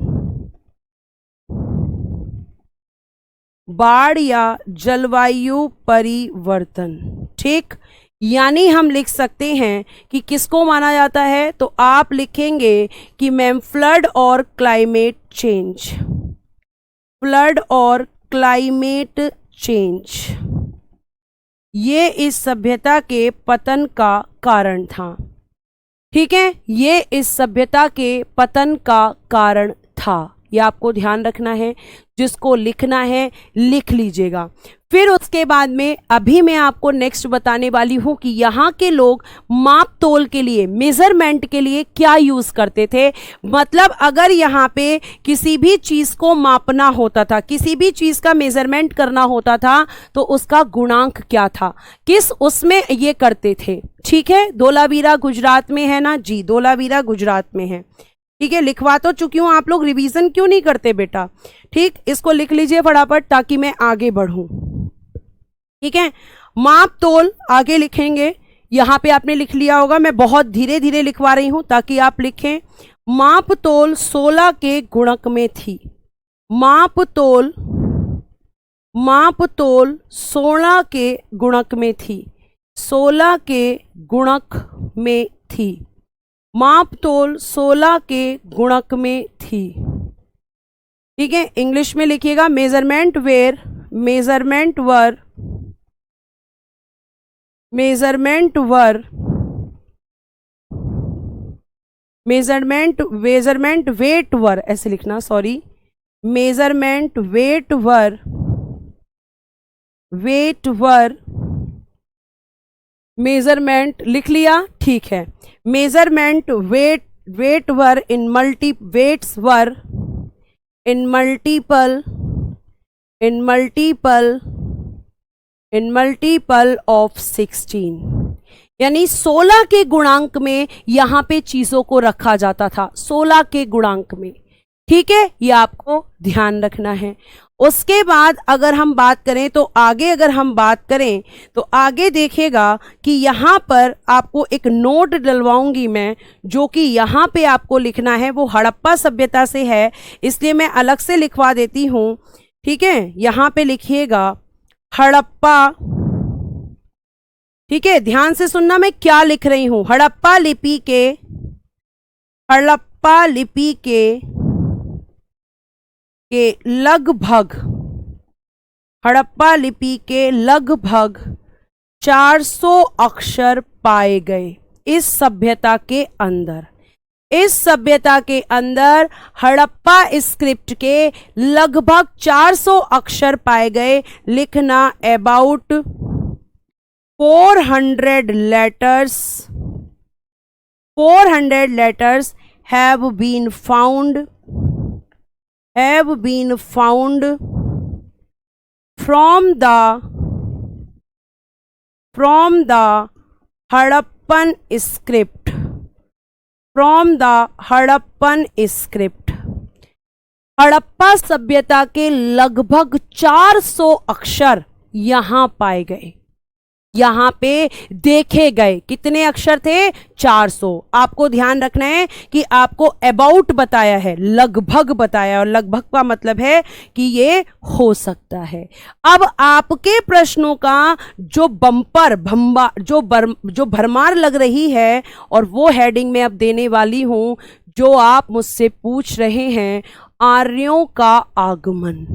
बाढ़ या जलवायु परिवर्तन। ठीक, यानी हम लिख सकते हैं कि किसको माना जाता है, तो आप लिखेंगे कि मैम फ्लड और क्लाइमेट चेंज, फ्लड और क्लाइमेट चेंज, ये इस सभ्यता के पतन का कारण था। ठीक है, ये इस सभ्यता के पतन का कारण था, ये आपको ध्यान रखना है, जिसको लिखना है लिख लीजिएगा। फिर उसके बाद में अभी मैं आपको नेक्स्ट बताने वाली हूं कि यहाँ के लोग माप तोल के लिए, मेजरमेंट के लिए क्या यूज करते थे। मतलब अगर यहाँ पे किसी भी चीज को मापना होता था, किसी भी चीज का मेजरमेंट करना होता था, तो उसका गुणांक क्या था, किस उसमें ये करते थे। ठीक है, धोलावीरा गुजरात में है ना जी, धोलावीरा गुजरात में है। ठीक है, लिखवा तो चुकी हूं, आप लोग रिवीजन क्यों नहीं करते बेटा। ठीक, इसको लिख लीजिए फटाफट ताकि मैं आगे बढ़ूं। ठीक है, माप तोल आगे लिखेंगे, यहां पे आपने लिख लिया होगा, मैं बहुत धीरे धीरे लिखवा रही हूं ताकि आप लिखें। माप तोल 16 के गुणक में थी। माप तोल 16 के गुणक में थी। 16 के गुणक में थी। माप तोल 16 के गुणक में थी। ठीक है, इंग्लिश में लिखिएगा, मेजरमेंट वर वेट वर, ऐसे लिखना, sorry, measurement weight war, measurement लिख लिया। ठीक है, measurement weight war in multiple of 16, यानी 16 के गुणांक में यहां पे चीजों को रखा जाता था, 16 के गुणांक में। ठीक है, ये आपको ध्यान रखना है। उसके बाद अगर हम बात करें तो आगे देखिएगा कि यहां पर आपको एक नोट डलवाऊंगी मैं, जो कि यहां पे आपको लिखना है वो हड़प्पा सभ्यता से है, इसलिए मैं अलग से लिखवा देती हूं। ठीक है, यहां पे लिखिएगा हड़प्पा। ठीक है, ध्यान से सुनना मैं क्या लिख रही हूं। हड़प्पा लिपि के लगभग 400 अक्षर पाए गए इस सभ्यता के अंदर। हड़प्पा स्क्रिप्ट के लगभग 400 अक्षर पाए गए। लिखना, about 400 letters have been found from the Harappan script. Harappa सभ्यता के लगभग 400 अक्षर यहां पाए गए, यहां पे देखे गए। कितने अक्षर थे? 400। आपको ध्यान रखना है कि आपको अबाउट बताया है, लगभग बताया, और लगभग का मतलब है कि ये हो सकता है। अब आपके प्रश्नों का जो जो भरमार लग रही है, और वो हेडिंग में अब देने वाली हूं, जो आप मुझसे पूछ रहे हैं, आर्यों का आगमन।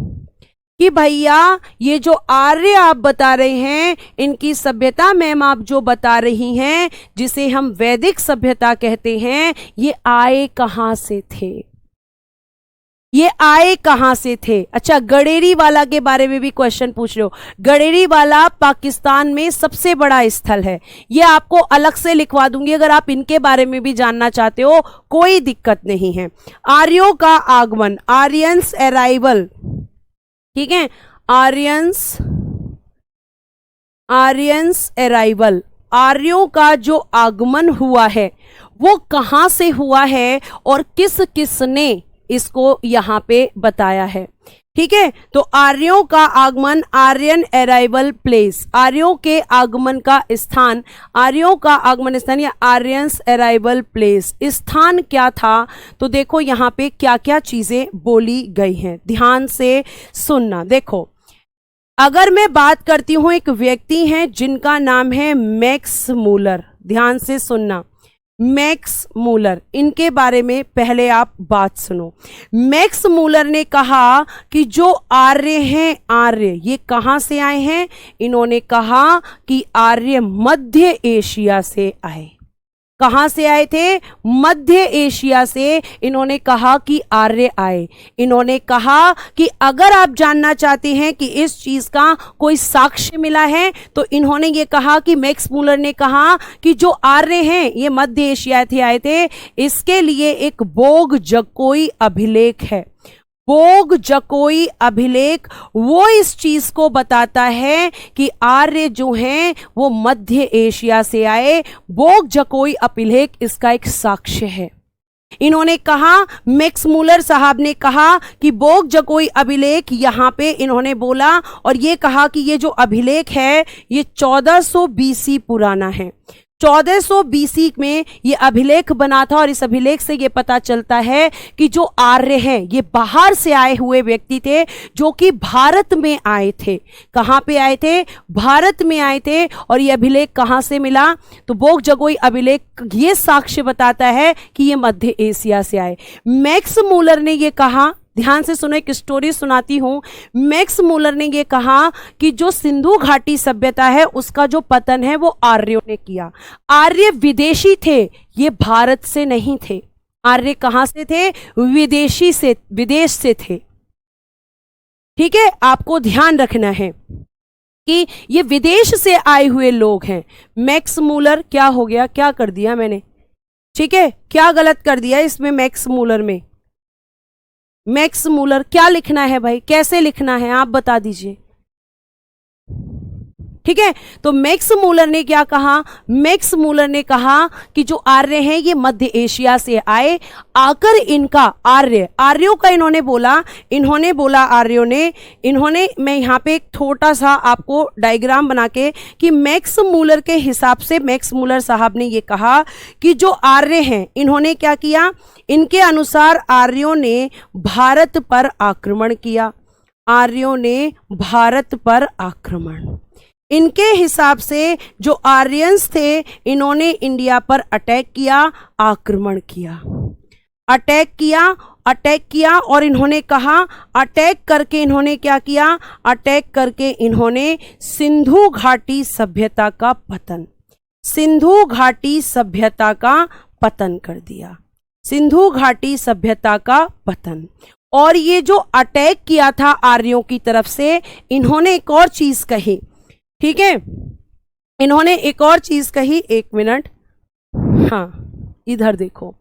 कि भैया ये जो आर्य आप बता रहे हैं, इनकी सभ्यता मैम आप जो बता रही हैं, जिसे हम वैदिक सभ्यता कहते हैं, ये आए कहां से थे? अच्छा, गडेरी वाला के बारे में भी क्वेश्चन पूछ रहे हो। गडेरी वाला पाकिस्तान में सबसे बड़ा स्थल है, ये आपको अलग से लिखवा दूंगी। अगर आप इनके बारे में भी जानना चाहते हो, कोई दिक्कत नहीं है। आर्यों का आगमन, आर्यंस अराइवल। ठीक है, आर्यंस अराइवल, आर्यों का जो आगमन हुआ है वो कहां से हुआ है और किसने इसको यहां पे बताया है। ठीक है, तो आर्यों का आगमन, आर्यन अराइवल प्लेस, आर्यों के आगमन का स्थान, या आर्यंस अराइवल प्लेस, स्थान क्या था। तो देखो यहां पे क्या क्या चीजें बोली गई हैं, ध्यान से सुनना। देखो, अगर मैं बात करती हूं, एक व्यक्ति हैं जिनका नाम है मैक्स मूलर, ध्यान से सुनना, मैक्स मूलर, इनके बारे में पहले आप बात सुनो। मैक्स मूलर ने कहा कि जो आर्य हैं, आर्य ये कहां से आए हैं? इन्होंने कहा कि आर्य मध्य एशिया से आए। कहां से आए थे? मध्य एशिया से इन्होंने कहा कि आर्य आए। इन्होंने कहा कि अगर आप जानना चाहते हैं कि इस चीज का कोई साक्ष्य मिला है तो इन्होंने ये कहा कि मैक्स मूलर ने कहा कि जो आर्य हैं ये मध्य एशिया से आए थे। इसके लिए एक बोग जकोई अभिलेख है। बोग जकोई अभिलेख वो इस चीज को बताता है कि आर्य जो हैं वो मध्य एशिया से आए। बोग जकोई अभिलेख इसका एक साक्ष्य है। इन्होंने कहा, मैक्स मूलर साहब ने कहा कि बोग जकोई अभिलेख यहाँ पे इन्होंने बोला और ये कहा कि ये जो अभिलेख है ये 1400 बीसी पुराना है। 1400 बीसी में ये अभिलेख बना था और इस अभिलेख से ये पता चलता है कि जो आर्य हैं ये बाहर से आए हुए व्यक्ति थे जो कि भारत में आए थे। कहाँ पे आए थे? भारत में आए थे। और ये अभिलेख कहाँ से मिला? तो बोग जकोई अभिलेख ये साक्ष्य बताता है कि ये मध्य एशिया से आए। मैक्स मूलर ने ये कहा, ध्यान से सुनो, एक स्टोरी सुनाती हूं। मैक्स मूलर ने यह कहा कि जो सिंधु घाटी सभ्यता है उसका जो पतन है वो आर्यों ने किया। आर्य विदेशी थे, ये भारत से नहीं थे। आर्य कहां से थे? विदेशी से, विदेश से थे। ठीक है, आपको ध्यान रखना है कि ये विदेश से आए हुए लोग हैं। मैक्स मूलर, क्या हो गया, क्या कर दिया मैंने? ठीक है, क्या गलत कर दिया इसमें? मैक्स मूलर में मैक्स मूलर क्या लिखना है भाई, कैसे लिखना है आप बता दीजिए। ठीक है, तो मैक्स मूलर ने क्या कहा? मैक्स मूलर ने कहा कि जो आर्य हैं ये मध्य एशिया से आए, आकर इनका आर्यों का इन्होंने बोला आर्यों ने, मैं यहाँ पे एक छोटा सा आपको डायग्राम बना के कि मैक्स मूलर के हिसाब से मैक्स मूलर साहब ने ये कहा कि जो आर्य हैं इन्होंने क्या किया? इनके अनुसार आर्यों ने भारत पर आक्रमण किया। आर्यों ने भारत पर आक्रमण, इनके हिसाब से जो आर्यंस थे इन्होंने इंडिया पर अटैक किया, आक्रमण किया, अटैक किया और इन्होंने कहा, अटैक करके इन्होंने क्या किया? अटैक करके इन्होंने सिंधु घाटी सभ्यता का पतन, सिंधु घाटी सभ्यता का पतन कर दिया। सिंधु घाटी सभ्यता का पतन। और ये जो अटैक किया था आर्यों की तरफ से, इन्होंने एक और चीज कही। ठीक है, इन्होंने एक और चीज कही, एक मिनट, हाँ इधर देखो,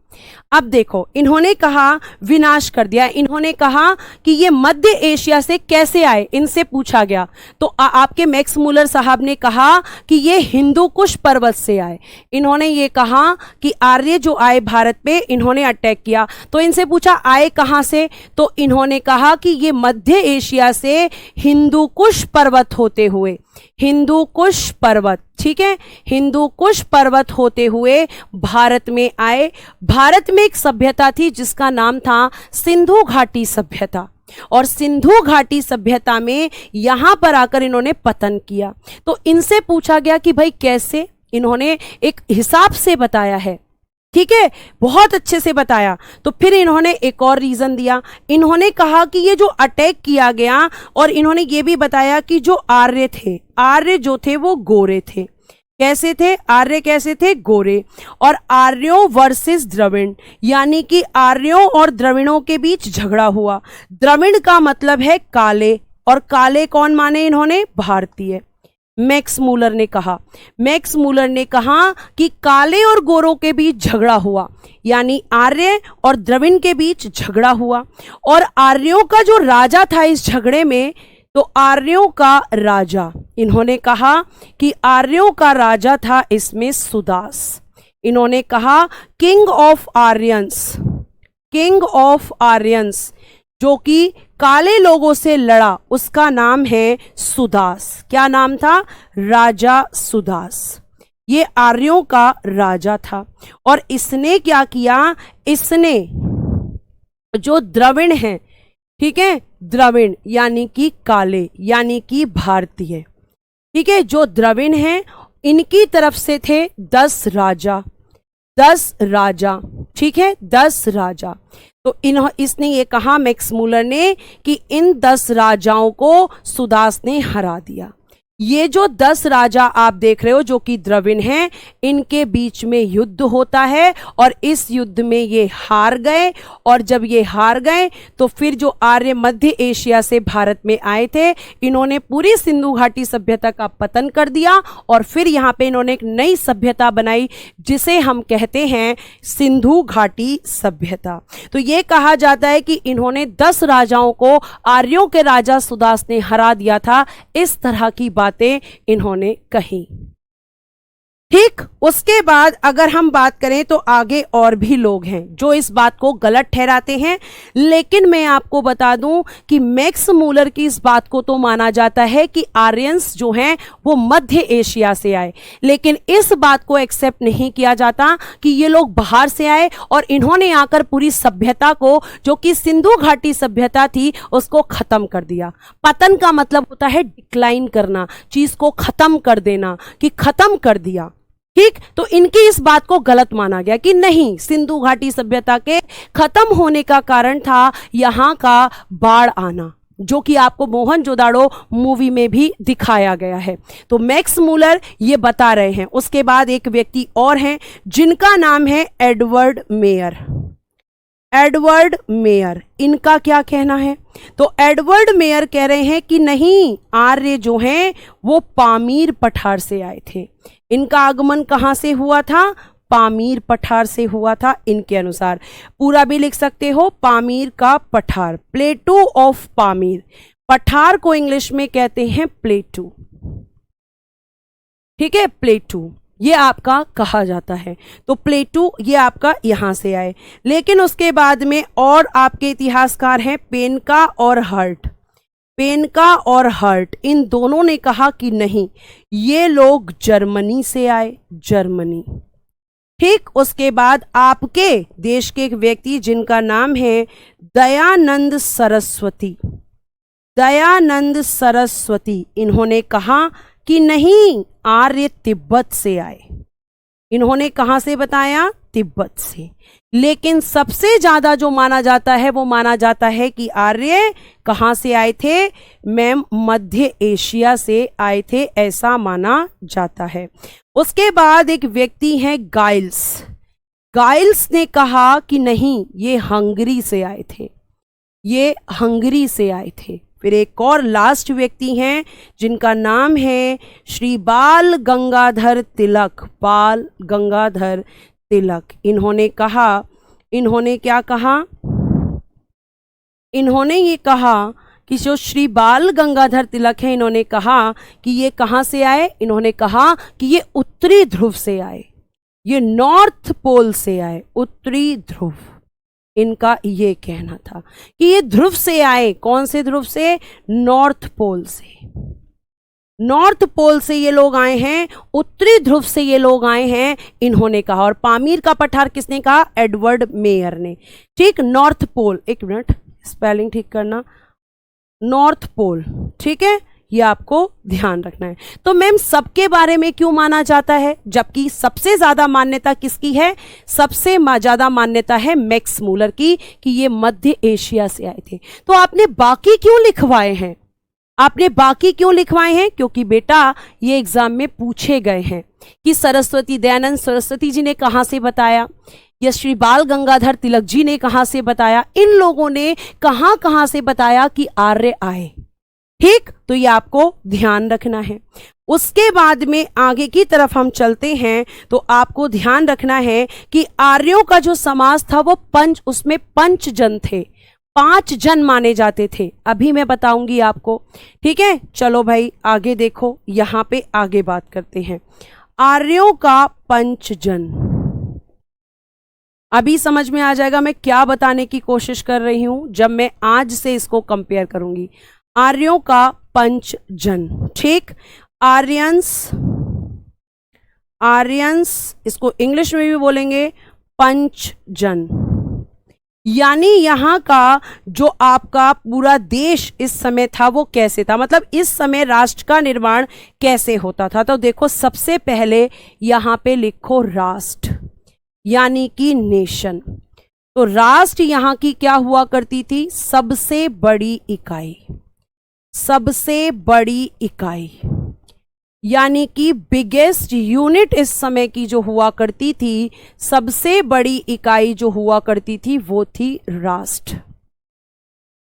अब देखो, इन्होंने कहा विनाश कर दिया। इन्होंने कहा कि ये मध्य एशिया से कैसे आए, इनसे पूछा गया तो आपके मैक्स मूलर साहब ने कहा कि ये हिंदू कुश पर्वत से आए। इन्होंने ये कहा कि आर्य जो आए भारत पे इन्होंने अटैक किया। तो इनसे पूछा आए कहां से, तो इन्होंने कहा कि ये मध्य एशिया से हिंदू कुश पर्वत होते हुए, हिंदू कुश पर्वत, ठीक है, हिंदू कुश पर्वत होते हुए भारत में आए। भारत में एक सभ्यता थी जिसका नाम था सिंधु घाटी सभ्यता, और सिंधु घाटी सभ्यता में यहां पर आकर इन्होंने पतन किया। तो इनसे पूछा गया कि भाई कैसे, इन्होंने एक हिसाब से बताया है, ठीक है, बहुत अच्छे से बताया। तो फिर इन्होंने एक और रीजन दिया। इन्होंने कहा कि ये जो अटैक किया गया, और इन्होंने ये भी बताया कि जो आर्य थे, आर्य जो थे वो गोरे थे। कैसे थे आर्य? कैसे थे? गोरे। और आर्यों वर्सेस द्रविड़, यानी कि आर्यों और द्रविड़ों के बीच झगड़ा हुआ। द्रविड़ का मतलब है काले, और काले कौन माने इन्होंने? भारतीय। मैक्स मूलर ने कहा, मैक्स मूलर ने कहा कि काले और गोरों के बीच झगड़ा हुआ, यानी आर्य और द्रविड़ के बीच झगड़ा हुआ। और आर्यों का जो राजा था इस झगड़े में, तो आर्यों का राजा, इन्होंने कहा कि आर्यों का राजा था इसमें सुदास। इन्होंने कहा king of Aryans, king of Aryans, जो कि काले लोगों से लड़ा, उसका नाम है सुदास। क्या नाम था? राजा सुदास। ये आर्यों का राजा था। और इसने क्या किया? इसने जो द्रविड़ हैं, ठीक है, द्रविड़ यानी कि काले, यानी कि भारतीय, ठीक है, जो द्रविड़ हैं इनकी तरफ से थे 10 राजा, 10 राजा, ठीक है, 10 राजा। तो इसने ये कहा मैक्स मूलर ने कि इन 10 राजाओं को सुदास ने हरा दिया। ये जो 10 राजा आप देख रहे हो जो कि द्रविड़ हैं, इनके बीच में युद्ध होता है और इस युद्ध में ये हार गए। और जब ये हार गए तो फिर जो आर्य मध्य एशिया से भारत में आए थे, इन्होंने पूरी सिंधु घाटी सभ्यता का पतन कर दिया और फिर यहाँ पे इन्होंने एक नई सभ्यता बनाई जिसे हम कहते हैं सिंधु घाटी सभ्यता। तो ये कहा जाता है कि इन्होंने 10 राजाओं को आर्यों के राजा सुदास ने हरा दिया था। इस तरह की बातें इन्होंने कही। ठीक, उसके बाद अगर हम बात करें तो आगे और भी लोग हैं जो इस बात को गलत ठहराते हैं, लेकिन मैं आपको बता दूं कि मैक्स मूलर की इस बात को तो माना जाता है कि आर्यंस जो हैं वो मध्य एशिया से आए, लेकिन इस बात को एक्सेप्ट नहीं किया जाता कि ये लोग बाहर से आए और इन्होंने आकर पूरी सभ्यता को, जो कि सिंधु घाटी सभ्यता थी, उसको खत्म कर दिया। पतन का मतलब होता है डिक्लाइन करना, चीज को खत्म कर देना, कि खत्म कर दिया। ठीक, तो इनकी इस बात को गलत माना गया कि नहीं, सिंधु घाटी सभ्यता के खत्म होने का कारण था यहां का बाढ़ आना, जो कि आपको मोहनजोदाड़ो मूवी में भी दिखाया गया है। तो मैक्स मूलर ये बता रहे हैं। उसके बाद एक व्यक्ति और हैं जिनका नाम है एडवर्ड मेयर। एडवर्ड मेयर, इनका क्या कहना है? तो एडवर्ड मेयर कह रहे हैं कि नहीं, आर्य जो हैं वो पामीर पठार से आए थे। इनका आगमन कहां से हुआ था? पामीर पठार से हुआ था इनके अनुसार। पूरा भी लिख सकते हो, पामीर का पठार, प्लेटू ऑफ पामीर। पठार को इंग्लिश में कहते हैं प्लेटू। ठीक है, प्लेटू ये आपका कहा जाता है। तो प्लेटू ये आपका यहां से आए। लेकिन उसके बाद में और आपके इतिहासकार हैं पेनका और हर्ट। पेनका और हर्ट, इन दोनों ने कहा कि नहीं, ये लोग जर्मनी से आए, जर्मनी। ठीक, उसके बाद आपके देश के एक व्यक्ति जिनका नाम है दयानंद सरस्वती। दयानंद सरस्वती, इन्होंने कहा कि नहीं, आर्य तिब्बत से आए। इन्होंने कहां से बताया? तिब्बत से। लेकिन सबसे ज्यादा जो माना जाता है वो माना जाता है कि आर्य कहां से आए थे? मैम, मध्य एशिया से आए थे, ऐसा माना जाता है। उसके बाद एक व्यक्ति हैं गाइल्स। गाइल्स ने कहा कि नहीं, ये हंगरी से आए थे, ये हंगरी से आए थे। फिर एक और लास्ट व्यक्ति हैं जिनका नाम है श्री बाल गंगाधर तिलक। बाल गंगाधर तिलक, इन्होंने कहा, इन्होंने क्या कहा? इन्होंने ये कहा कि जो श्री बाल गंगाधर तिलक है, इन्होंने कहा कि ये कहां से आए? इन्होंने कहा कि ये उत्तरी ध्रुव से आए, ये नॉर्थ पोल से आए, उत्तरी ध्रुव। इनका ये कहना था कि ये ध्रुव से आए। कौन से ध्रुव से? नॉर्थ पोल से। नॉर्थ पोल से ये लोग आए हैं, उत्तरी ध्रुव से ये लोग आए हैं, इन्होंने कहा। और पामीर का पठार किसने कहा? एडवर्ड मेयर ने। ठीक, नॉर्थ पोल, एक मिनट स्पेलिंग ठीक करना, नॉर्थ पोल। ठीक है, ये आपको ध्यान रखना है। तो मैम, सबके बारे में क्यों माना जाता है, जबकि सबसे ज्यादा मान्यता किसकी है? सबसे ज्यादा मान्यता है मैक्स मूलर की कि ये मध्य एशिया से आए थे। तो आपने बाकी क्यों लिखवाए हैं? आपने बाकी क्यों लिखवाए हैं? क्योंकि बेटा ये एग्जाम में पूछे गए हैं कि सरस्वती, दयानंद सरस्वती जी ने कहां से बताया, या श्री बाल गंगाधर तिलक जी ने कहां से बताया, इन लोगों ने कहां कहां से बताया कि आर्य आए। ठीक, तो ये आपको ध्यान रखना है। उसके बाद में आगे की तरफ हम चलते हैं तो आपको ध्यान रखना है कि आर्यों का जो समाज था वो उसमें 5 जन थे, 5 जन माने जाते थे। अभी मैं बताऊंगी आपको। ठीक है, चलो भाई आगे देखो, यहां पे आगे बात करते हैं। आर्यों का 5 जन, अभी समझ में आ जाएगा मैं क्या बताने की कोशिश कर रही हूं जब मैं आज से इसको कंपेयर करूंगी। आर्यों का 5 जन। ठीक, आर्यंस, आर्यंस इसको इंग्लिश में भी बोलेंगे 5 जन। यानी यहां का जो आपका पूरा देश इस समय था वो कैसे था, मतलब इस समय राष्ट्र का निर्माण कैसे होता था। तो देखो, सबसे पहले यहां पे लिखो राष्ट्र, यानी कि नेशन। तो राष्ट्र यहां की क्या हुआ करती थी? सबसे बड़ी इकाई, सबसे बड़ी इकाई। यानी कि बिगेस्ट यूनिट इस समय की जो हुआ करती थी, सबसे बड़ी इकाई जो हुआ करती थी वो थी राष्ट्र।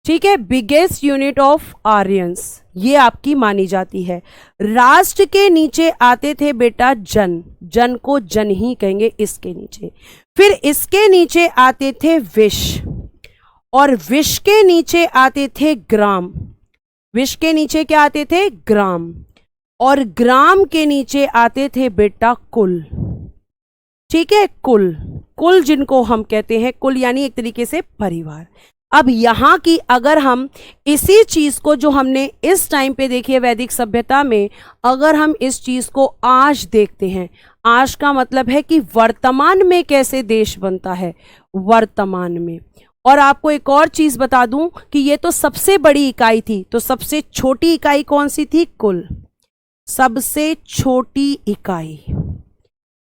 ठीक है, बिगेस्ट यूनिट ऑफ आर्यंस ये आपकी मानी जाती है। राष्ट्र के नीचे आते थे बेटा जन, जन को जन ही कहेंगे इसके नीचे। फिर इसके नीचे आते थे विश्व, और विश्व के नीचे आते थे ग्राम। विश्व के नीचे क्या आते थे? ग्राम। और ग्राम के नीचे आते थे बेटा कुल। ठीक है, कुल, कुल जिनको हम कहते हैं कुल यानी एक तरीके से परिवार। अब यहां की अगर हम इसी चीज को जो हमने इस टाइम पे देखी है वैदिक सभ्यता में, अगर हम इस चीज को आज देखते हैं, आज का मतलब है कि वर्तमान में कैसे देश बनता है, वर्तमान में। और आपको एक और चीज बता दूं कि ये तो सबसे बड़ी इकाई थी, तो सबसे छोटी इकाई कौन सी थी? कुल। सबसे छोटी इकाई,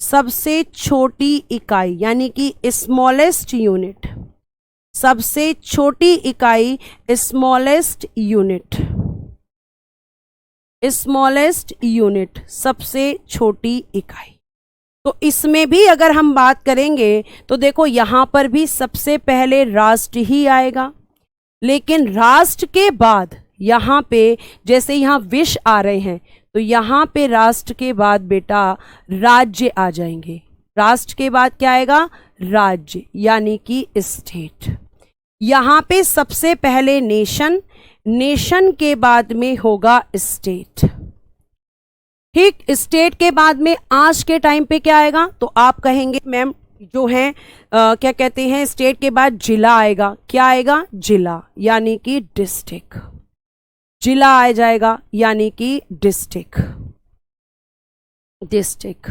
सबसे छोटी इकाई यानी कि स्मॉलेस्ट यूनिट, सबसे छोटी इकाई स्मॉलेस्ट यूनिट, स्मॉलेस्ट यूनिट सबसे छोटी इकाई। तो इसमें भी अगर हम बात करेंगे तो देखो यहां पर भी सबसे पहले राष्ट्र ही आएगा, लेकिन राष्ट्र के बाद यहां पे जैसे यहां विश्व आ रहे हैं तो यहां पे राष्ट्र के बाद बेटा राज्य आ जाएंगे। राष्ट्र के बाद क्या आएगा? राज्य यानी कि स्टेट। यहां पे सबसे पहले नेशन, नेशन के बाद में होगा स्टेट। ठीक, स्टेट के बाद में आज के टाइम पे क्या आएगा? तो आप कहेंगे मैम जो है क्या कहते हैं, स्टेट के बाद जिला आएगा। क्या आएगा? जिला यानी कि डिस्ट्रिक्ट। जिला आ जाएगा यानी कि डिस्ट्रिक्ट, डिस्ट्रिक्ट।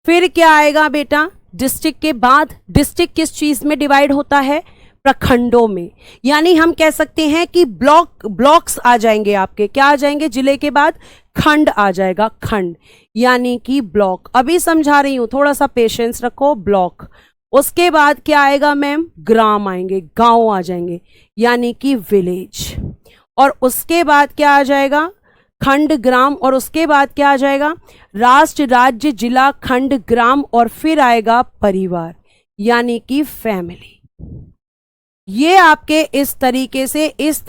फिर क्या आएगा बेटा? डिस्ट्रिक्ट के बाद डिस्ट्रिक्ट किस चीज में डिवाइड होता है? प्रखंडों में। यानी हम कह सकते हैं कि ब्लॉक्स आ जाएंगे आपके। क्या आ जाएंगे? जिले के बाद खंड आ जाएगा, खंड यानी कि ब्लॉक। अभी समझा रही हूं, थोड़ा सा पेशेंस रखो। ब्लॉक, उसके बाद क्या आएगा मैम? ग्राम आएंगे, गांव आ जाएंगे यानी कि विलेज। और उसके बाद क्या आ जाएगा? खंड, ग्राम। और उसके बाद क्या आ जाएगा? राष्ट्र, राज्य, जिला, खंड, ग्राम। और फिर आएगा परिवार यानी कि फैमिली। ये आपके इस तरीके से इस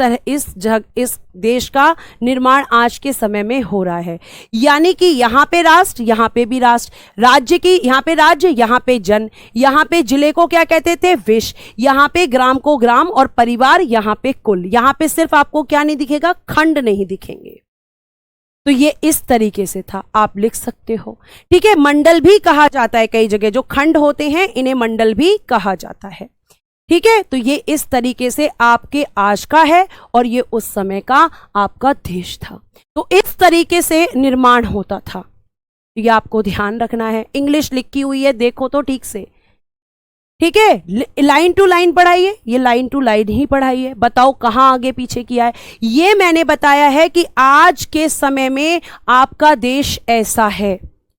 देश का निर्माण आज के समय में हो रहा है। यानी कि यहां पे राष्ट्र, यहां पे भी राष्ट्र, राज्य की यहां पे राज्य, यहां पे जन, यहां पे जिले को क्या कहते थे? विश्व, यहां पे ग्राम को ग्राम, और परिवार यहां पे कुल। यहां पे सिर्फ आपको क्या नहीं दिखेगा? खंड नहीं दिखेंगे। तो ये इस तरीके से था, आप लिख सकते हो। ठीक है, मंडल भी कहा जाता है कई जगह, जो खंड होते हैं इन्हें मंडल भी कहा जाता है। ठीक है, तो ये इस तरीके से आपके आज का है और ये उस समय का आपका देश था। तो इस तरीके से निर्माण होता था, ये आपको ध्यान रखना है। इंग्लिश लिखी हुई है, देखो तो ठीक से। ठीक है, लाइन टू लाइन पढ़ाइए, ये लाइन टू लाइन ही पढ़ाइए। बताओ कहां आगे पीछे किया है। ये मैंने बताया है कि आज के समय में आपका देश ऐसा है,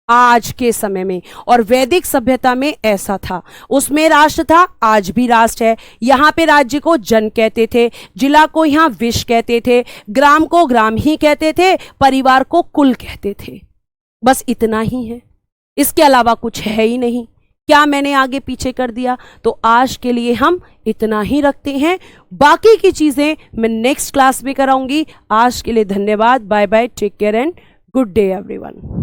आज के समय में, और वैदिक सभ्यता में ऐसा था। उसमें राष्ट्र था, आज भी राष्ट्र है। यहां पे राज्य को जन कहते थे, जिला को यहां विश्व कहते थे, ग्राम को ग्राम ही कहते थे, परिवार को कुल कहते थे। बस इतना ही है, इसके अलावा कुछ है ही नहीं। क्या मैंने आगे पीछे कर दिया? तो आज के लिए हम इतना ही रखते हैं, बाकी की चीजें मैं नेक्स्ट क्लास में कराऊंगी। आज के लिए धन्यवाद, bye bye, take care and good day everyone.